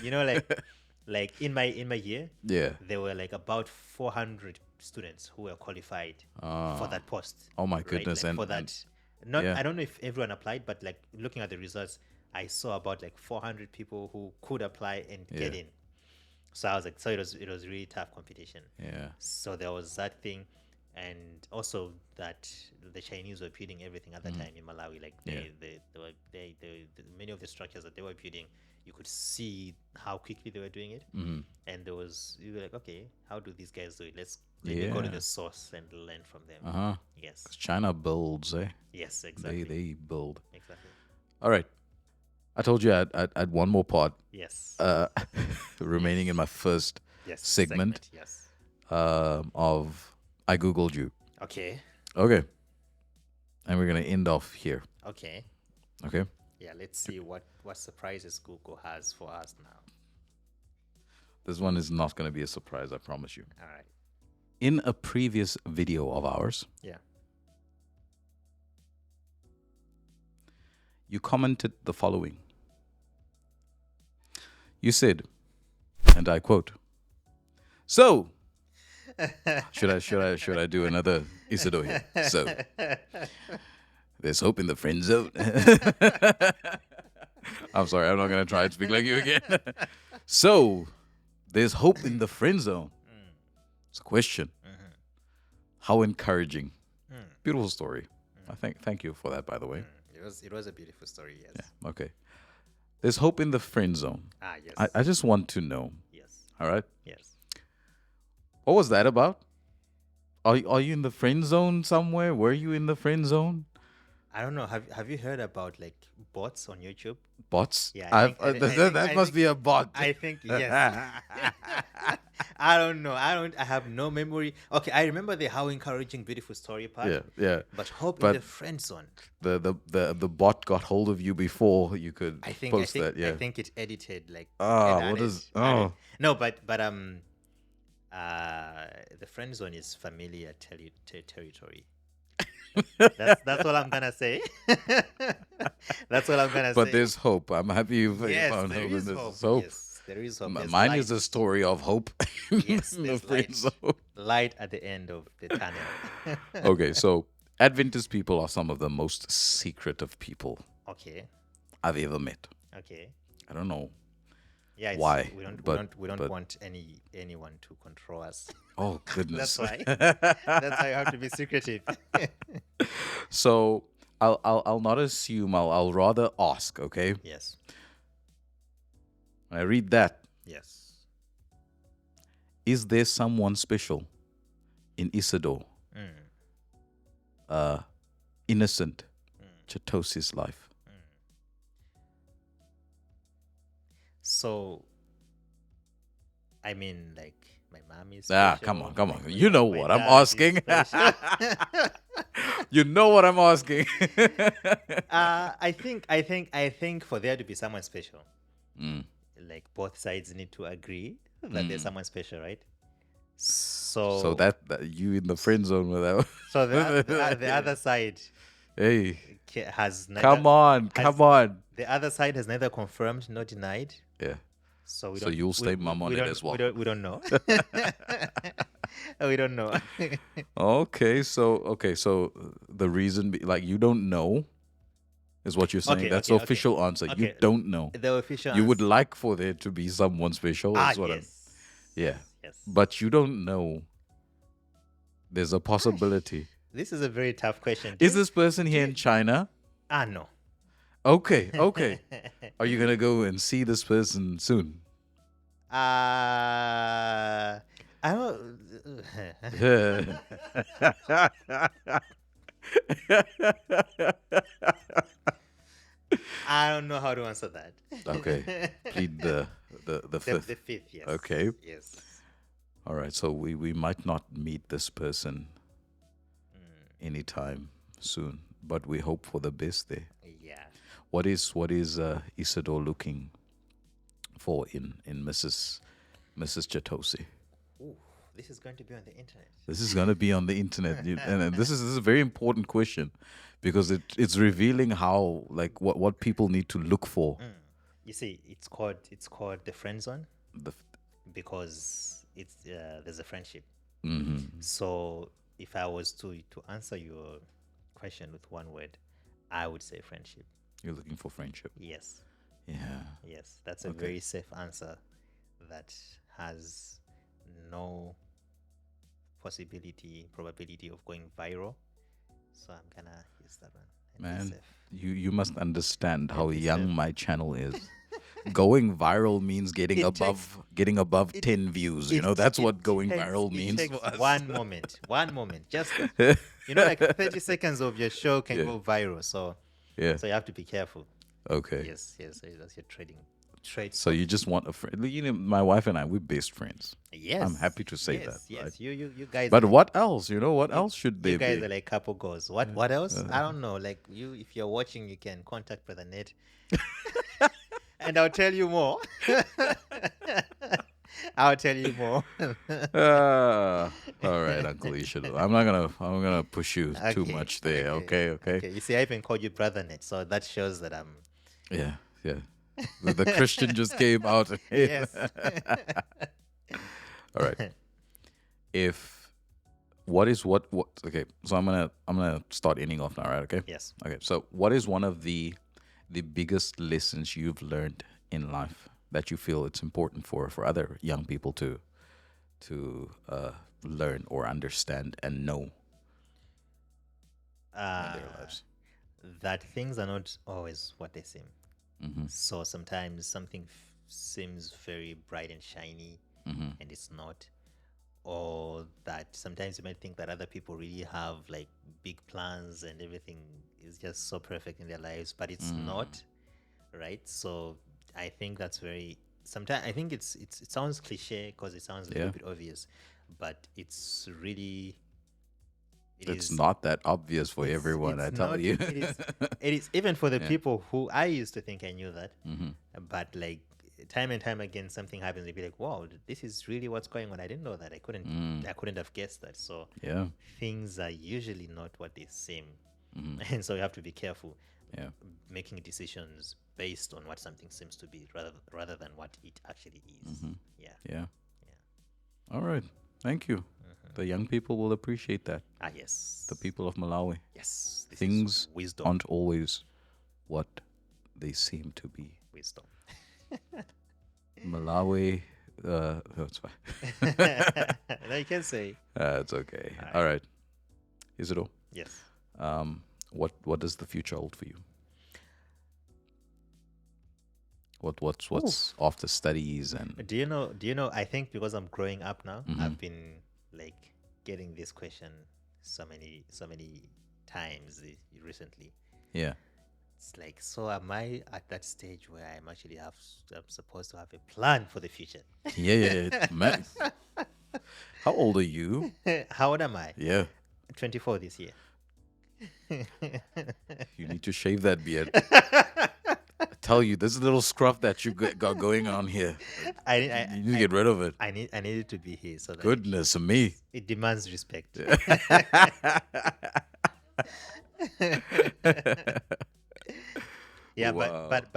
[SPEAKER 1] like in my year,
[SPEAKER 2] yeah.
[SPEAKER 1] there were like about 400 students who were qualified for that post.
[SPEAKER 2] Oh my
[SPEAKER 1] right?
[SPEAKER 2] goodness!
[SPEAKER 1] Like
[SPEAKER 2] And
[SPEAKER 1] for that, not
[SPEAKER 2] yeah.
[SPEAKER 1] I don't know if everyone applied, but like looking at the results, I saw about like 400 people who could apply and get in. So I was like, so it was really tough competition.
[SPEAKER 2] Yeah.
[SPEAKER 1] So there was that thing, and also that the Chinese were building everything at that time in Malawi. Like many of the structures that they were building, you could see how quickly they were doing it. And you were like, okay, how do these guys do it? Let me go to the source and learn from them. Yes.
[SPEAKER 2] China builds, eh?
[SPEAKER 1] Yes, exactly.
[SPEAKER 2] They build.
[SPEAKER 1] Exactly.
[SPEAKER 2] All right. I told you I'd one more part
[SPEAKER 1] Yes.
[SPEAKER 2] remaining in my first segment.
[SPEAKER 1] Yes.
[SPEAKER 2] Of I Googled you.
[SPEAKER 1] Okay.
[SPEAKER 2] Okay. And we're gonna end off here.
[SPEAKER 1] Okay.
[SPEAKER 2] Okay.
[SPEAKER 1] Yeah, let's see what surprises Google has for us now.
[SPEAKER 2] This one is not gonna be a surprise, I promise you.
[SPEAKER 1] All right.
[SPEAKER 2] In a previous video of ours,
[SPEAKER 1] Yeah.
[SPEAKER 2] you commented the following. You said, and I quote, "So, should I do another Isidore here? So, there's hope in the friend zone." I'm sorry, I'm not gonna try to speak like you again. So, there's hope in the friend zone. It's a question. How encouraging. Beautiful story. Thank you for that, by the way.
[SPEAKER 1] It was a beautiful story. Yes.
[SPEAKER 2] Yeah. Okay. There's hope in the friend zone.
[SPEAKER 1] Yes.
[SPEAKER 2] I just want to know.
[SPEAKER 1] Yes.
[SPEAKER 2] All right.
[SPEAKER 1] Yes.
[SPEAKER 2] What was that about? Are you in the friend zone somewhere? Were you in the friend zone?
[SPEAKER 1] I don't know. Have you heard about like bots on YouTube?
[SPEAKER 2] Bots?
[SPEAKER 1] Yeah,
[SPEAKER 2] That must be a bot.
[SPEAKER 1] I think yes. I don't know. I have no memory. Okay, I remember the how encouraging, beautiful story part.
[SPEAKER 2] Yeah.
[SPEAKER 1] But hope
[SPEAKER 2] But
[SPEAKER 1] in the friend zone.
[SPEAKER 2] The bot got hold of you before you could
[SPEAKER 1] I think
[SPEAKER 2] post that. Yeah.
[SPEAKER 1] I think it edited like.
[SPEAKER 2] What is? Oh.
[SPEAKER 1] No, but the friend zone is familiar territory. That's all I'm gonna say. That's all I'm gonna say.
[SPEAKER 2] But there's hope. I'm happy you
[SPEAKER 1] yes,
[SPEAKER 2] found
[SPEAKER 1] there
[SPEAKER 2] hope in
[SPEAKER 1] is
[SPEAKER 2] this.
[SPEAKER 1] hope.
[SPEAKER 2] Hope.
[SPEAKER 1] Yes, there is hope. There's
[SPEAKER 2] Mine
[SPEAKER 1] light.
[SPEAKER 2] is a story of hope.
[SPEAKER 1] Yes,
[SPEAKER 2] in the
[SPEAKER 1] there's
[SPEAKER 2] friend
[SPEAKER 1] light.
[SPEAKER 2] zone.
[SPEAKER 1] Light at the end of the tunnel.
[SPEAKER 2] Okay, so Adventist people are some of the most secretive people
[SPEAKER 1] Okay.
[SPEAKER 2] I've ever met.
[SPEAKER 1] Okay.
[SPEAKER 2] I don't know.
[SPEAKER 1] Yeah.
[SPEAKER 2] Why?
[SPEAKER 1] We don't want anyone to control us.
[SPEAKER 2] Oh goodness.
[SPEAKER 1] That's why. That's why you have to be secretive.
[SPEAKER 2] So I'll not assume. I'll rather ask. Okay.
[SPEAKER 1] Yes.
[SPEAKER 2] When I read that,
[SPEAKER 1] Yes.
[SPEAKER 2] is there someone special in Isidore, innocent Chitosi's life?
[SPEAKER 1] So, I mean, like my mom is.
[SPEAKER 2] Come on.
[SPEAKER 1] special,
[SPEAKER 2] You know
[SPEAKER 1] my
[SPEAKER 2] what I'm
[SPEAKER 1] dad is
[SPEAKER 2] asking.
[SPEAKER 1] special.
[SPEAKER 2] You know what I'm asking.
[SPEAKER 1] I think for there to be someone special, like both sides need to agree that there's someone special, right?
[SPEAKER 2] So that you in the friend zone with that.
[SPEAKER 1] So the other side
[SPEAKER 2] Hey,
[SPEAKER 1] has neither,
[SPEAKER 2] come on.
[SPEAKER 1] The other side has neither confirmed nor denied.
[SPEAKER 2] Yeah.
[SPEAKER 1] So
[SPEAKER 2] So you'll stay mum on it as well.
[SPEAKER 1] We don't know. We don't know.
[SPEAKER 2] Okay, so the reason, like, you don't know, is what you're saying.
[SPEAKER 1] Okay,
[SPEAKER 2] That's
[SPEAKER 1] okay,
[SPEAKER 2] the official answer. You
[SPEAKER 1] Okay.
[SPEAKER 2] don't know.
[SPEAKER 1] The official.
[SPEAKER 2] You would
[SPEAKER 1] answer.
[SPEAKER 2] like for there to be someone special. That's what
[SPEAKER 1] yes.
[SPEAKER 2] yeah.
[SPEAKER 1] Yes.
[SPEAKER 2] But you don't know. There's a possibility.
[SPEAKER 1] This is a very tough question.
[SPEAKER 2] Is this person here in China?
[SPEAKER 1] No.
[SPEAKER 2] Okay. Are you gonna go and see this person soon?
[SPEAKER 1] I don't. I don't know how to answer that.
[SPEAKER 2] Okay. Plead the fifth.
[SPEAKER 1] The fifth, yes.
[SPEAKER 2] Okay.
[SPEAKER 1] Yes.
[SPEAKER 2] All right. So we might not meet this person anytime soon, but we hope for the best there.
[SPEAKER 1] Yeah.
[SPEAKER 2] What is Isidore looking for in Mrs. Chitosi?
[SPEAKER 1] Ooh, this is going to be on the internet.
[SPEAKER 2] This is going to be on the internet, and this is a very important question because it's revealing how, like, what people need to look for.
[SPEAKER 1] You see, it's called the friend zone
[SPEAKER 2] The,
[SPEAKER 1] because it's there's a friendship.
[SPEAKER 2] mhm.
[SPEAKER 1] So if I was to answer your question with one word, I would say friendship.
[SPEAKER 2] You're looking for friendship.
[SPEAKER 1] Yes.
[SPEAKER 2] Yeah.
[SPEAKER 1] Yes, that's a
[SPEAKER 2] Okay.
[SPEAKER 1] very safe answer that has no probability of going viral. So I'm gonna use that one. and be
[SPEAKER 2] Man,
[SPEAKER 1] safe.
[SPEAKER 2] you must understand how
[SPEAKER 1] be
[SPEAKER 2] young
[SPEAKER 1] safe.
[SPEAKER 2] my channel is. Going viral means getting
[SPEAKER 1] It
[SPEAKER 2] above 10 views. You know, that's what going viral
[SPEAKER 1] It
[SPEAKER 2] means
[SPEAKER 1] takes
[SPEAKER 2] for us.
[SPEAKER 1] one moment. Just like 30 seconds of your show can
[SPEAKER 2] Yeah.
[SPEAKER 1] go viral. So
[SPEAKER 2] Yeah.
[SPEAKER 1] you have to be careful.
[SPEAKER 2] Okay.
[SPEAKER 1] Yes. So that's your trade.
[SPEAKER 2] So you just want a friend. You know, my wife and I, we're best friends.
[SPEAKER 1] Yes.
[SPEAKER 2] I'm happy to say
[SPEAKER 1] yes,
[SPEAKER 2] that,
[SPEAKER 1] Yes.
[SPEAKER 2] right?
[SPEAKER 1] You guys.
[SPEAKER 2] But
[SPEAKER 1] are,
[SPEAKER 2] what else? You know, what else should
[SPEAKER 1] you
[SPEAKER 2] there
[SPEAKER 1] guys
[SPEAKER 2] be?
[SPEAKER 1] are like couple goals. What else? I don't know. Like if you're watching, you can contact Brother Ned, and I'll tell you more. I'll tell you more.
[SPEAKER 2] All right, Uncle Isidore. I'm gonna push you too
[SPEAKER 1] Okay,
[SPEAKER 2] much there. Okay.
[SPEAKER 1] You see, I even called you Brother Ned, so that shows that I'm.
[SPEAKER 2] Yeah. The Christian just came out.
[SPEAKER 1] Yes.
[SPEAKER 2] All right. If what is what okay, so I'm gonna start ending off now, right? Okay.
[SPEAKER 1] Yes.
[SPEAKER 2] Okay. So what is one of the biggest lessons you've learned in life that you feel it's important for other young people to learn or understand and know in
[SPEAKER 1] Uh,
[SPEAKER 2] their lives?
[SPEAKER 1] that things are not always what they seem.
[SPEAKER 2] Mm-hmm.
[SPEAKER 1] So sometimes something seems very bright and shiny,
[SPEAKER 2] Mm-hmm.
[SPEAKER 1] and it's not. Or that sometimes you might think that other people really have like big plans and everything is just so perfect in their lives, but it's not, right? So I think that's very. Sometimes I think it sounds cliche because it sounds a little
[SPEAKER 2] Yeah.
[SPEAKER 1] bit obvious, but it's really it
[SPEAKER 2] It's
[SPEAKER 1] is
[SPEAKER 2] not that obvious for everyone, I
[SPEAKER 1] it's
[SPEAKER 2] tell
[SPEAKER 1] not
[SPEAKER 2] you.
[SPEAKER 1] it is even for the people who I used to think I knew that,
[SPEAKER 2] Mm-hmm.
[SPEAKER 1] but like time and time again something happens, they be like, wow, this is really what's going on. I didn't know that. I couldn't have guessed that. So
[SPEAKER 2] Yeah.
[SPEAKER 1] things are usually not what they seem.
[SPEAKER 2] Mm-hmm.
[SPEAKER 1] And so you have to be careful
[SPEAKER 2] Yeah.
[SPEAKER 1] making decisions based on what something seems to be rather than what it actually is.
[SPEAKER 2] Mm-hmm.
[SPEAKER 1] Yeah.
[SPEAKER 2] Yeah.
[SPEAKER 1] Yeah.
[SPEAKER 2] All right. Thank you. The young people will appreciate that.
[SPEAKER 1] Ah, yes.
[SPEAKER 2] The people of Malawi.
[SPEAKER 1] Yes. This is
[SPEAKER 2] Things
[SPEAKER 1] wisdom.
[SPEAKER 2] aren't always what they seem to be.
[SPEAKER 1] Wisdom.
[SPEAKER 2] Malawi, oh, it's fine.
[SPEAKER 1] No, you can say.
[SPEAKER 2] It's okay. All right. Isidore,
[SPEAKER 1] Yes.
[SPEAKER 2] what does the future hold for you? What's after studies and
[SPEAKER 1] Do you know, I think because I'm growing up now,
[SPEAKER 2] Mm-hmm.
[SPEAKER 1] I've been like getting this question so many times recently.
[SPEAKER 2] yeah.
[SPEAKER 1] It's like, so am I at that stage where I'm supposed to have a plan for the future?
[SPEAKER 2] Yeah. Man. How old are you?
[SPEAKER 1] How old am I?
[SPEAKER 2] Yeah.
[SPEAKER 1] 24 this year.
[SPEAKER 2] You need to shave that beard. I tell you, this little scruff that you got going on here. You need to get rid of it.
[SPEAKER 1] I need it to be here so that
[SPEAKER 2] Goodness me.
[SPEAKER 1] it demands respect. Yeah,
[SPEAKER 2] Wow.
[SPEAKER 1] but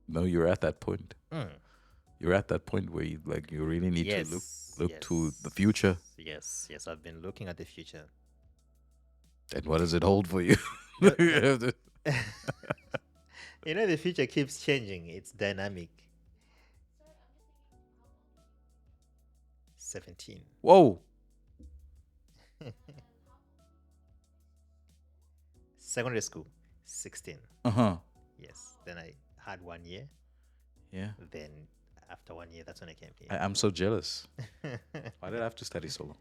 [SPEAKER 2] No, you're at that point.
[SPEAKER 1] mm,
[SPEAKER 2] You're at that point where you really need to look to the
[SPEAKER 1] yes,
[SPEAKER 2] future.
[SPEAKER 1] yes, I've been looking at the future.
[SPEAKER 2] And what does it hold for you?
[SPEAKER 1] But-
[SPEAKER 2] You have to-
[SPEAKER 1] You know, the future keeps changing. It's dynamic. 17.
[SPEAKER 2] Whoa.
[SPEAKER 1] Secondary school, 16.
[SPEAKER 2] Uh-huh.
[SPEAKER 1] Yes. Then I had 1 year.
[SPEAKER 2] Yeah.
[SPEAKER 1] Then after 1 year, that's when I came here.
[SPEAKER 2] I'm so jealous. Why did I have to study so long?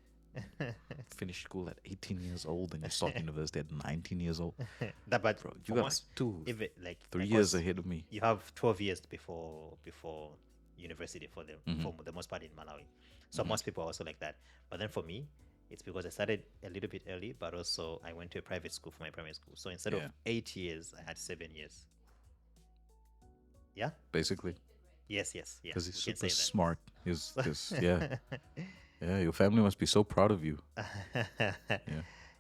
[SPEAKER 2] Finish school at 18 years old and you start university at 19 years old.
[SPEAKER 1] But
[SPEAKER 2] Bro, you
[SPEAKER 1] for
[SPEAKER 2] got
[SPEAKER 1] most-
[SPEAKER 2] two,
[SPEAKER 1] if it, like
[SPEAKER 2] 3
[SPEAKER 1] like
[SPEAKER 2] years
[SPEAKER 1] us,
[SPEAKER 2] ahead of me.
[SPEAKER 1] you have 12 years before university for them
[SPEAKER 2] Mm-hmm.
[SPEAKER 1] for the most part in Malawi. So most people are also like that. But then for me, it's because I started a little bit early, but also I went to a private school for my primary school. So instead
[SPEAKER 2] Yeah.
[SPEAKER 1] of 8 years, I had 7 years. Yeah.
[SPEAKER 2] Basically.
[SPEAKER 1] Yes.
[SPEAKER 2] Because he's
[SPEAKER 1] we can
[SPEAKER 2] super
[SPEAKER 1] say that.
[SPEAKER 2] smart. Yeah. Yeah, your family must be so proud of you.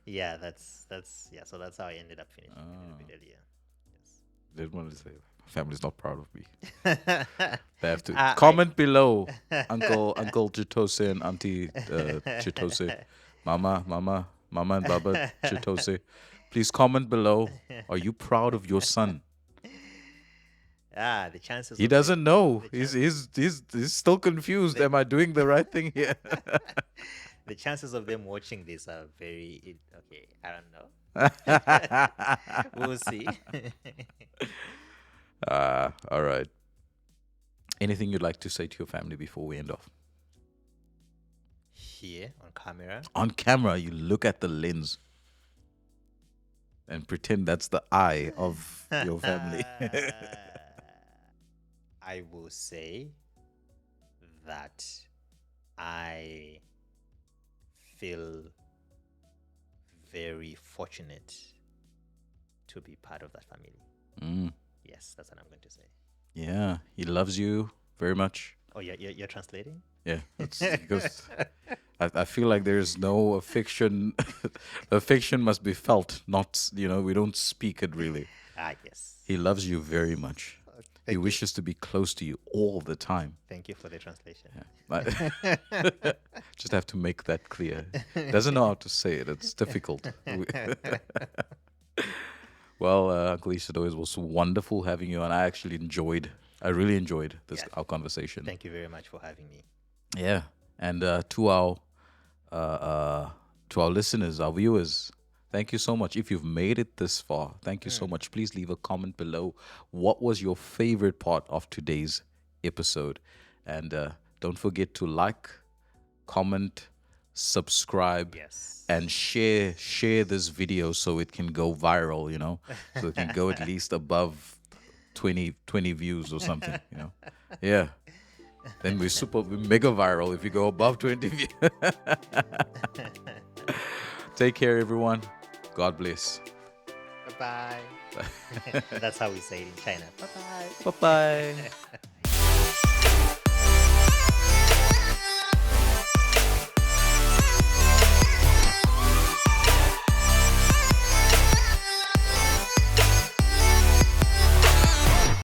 [SPEAKER 1] Yeah, that's yeah. So that's how I ended up finishing a little bit earlier.
[SPEAKER 2] Didn't want to say my family's not proud of me.
[SPEAKER 1] Yes.
[SPEAKER 2] They have to comment below, Uncle Chitosi and Auntie Chitosi, Mama and Baba Chitosi. Please comment below. Are you proud of your son?
[SPEAKER 1] The chances.
[SPEAKER 2] He
[SPEAKER 1] of
[SPEAKER 2] doesn't know.
[SPEAKER 1] the
[SPEAKER 2] He's still confused. Am I doing the right thing here?
[SPEAKER 1] the chances of them watching this are very okay. I don't know. We'll see.
[SPEAKER 2] All right. Anything you'd like to say to your family before we end off?
[SPEAKER 1] Here on camera.
[SPEAKER 2] On camera, you look at the lens and pretend that's the eye of your family.
[SPEAKER 1] I will say that I feel very fortunate to be part of that family.
[SPEAKER 2] Mm,
[SPEAKER 1] Yes, that's what I'm going to say.
[SPEAKER 2] yeah, he loves you very much.
[SPEAKER 1] Oh, you're translating?
[SPEAKER 2] Yeah, that's because I feel like there's no affection. Affection must be felt, not we don't speak it really.
[SPEAKER 1] Yes.
[SPEAKER 2] He loves you very much. He
[SPEAKER 1] Thank you.
[SPEAKER 2] wishes to be close to you all the time.
[SPEAKER 1] Thank you for the translation.
[SPEAKER 2] But just have to make that clear. Doesn't know how to say it. It's difficult. Well, Uncle Isidore, it was wonderful having you on. I really enjoyed our conversation.
[SPEAKER 1] Thank you very much for having me.
[SPEAKER 2] Yeah, and to our listeners, our viewers, thank you so much. If you've made it this far, thank you so much. Please leave a comment below. What was your favorite part of today's episode? And don't forget to like, comment, subscribe,
[SPEAKER 1] Yes.
[SPEAKER 2] and share this video so it can go viral. So it can go at least above 20 views or something. Yeah. Then we're mega viral if you go above 20 views. Take care, everyone. God bless.
[SPEAKER 1] Bye-bye. That's how we say it in China. Bye-bye.
[SPEAKER 2] Bye-bye.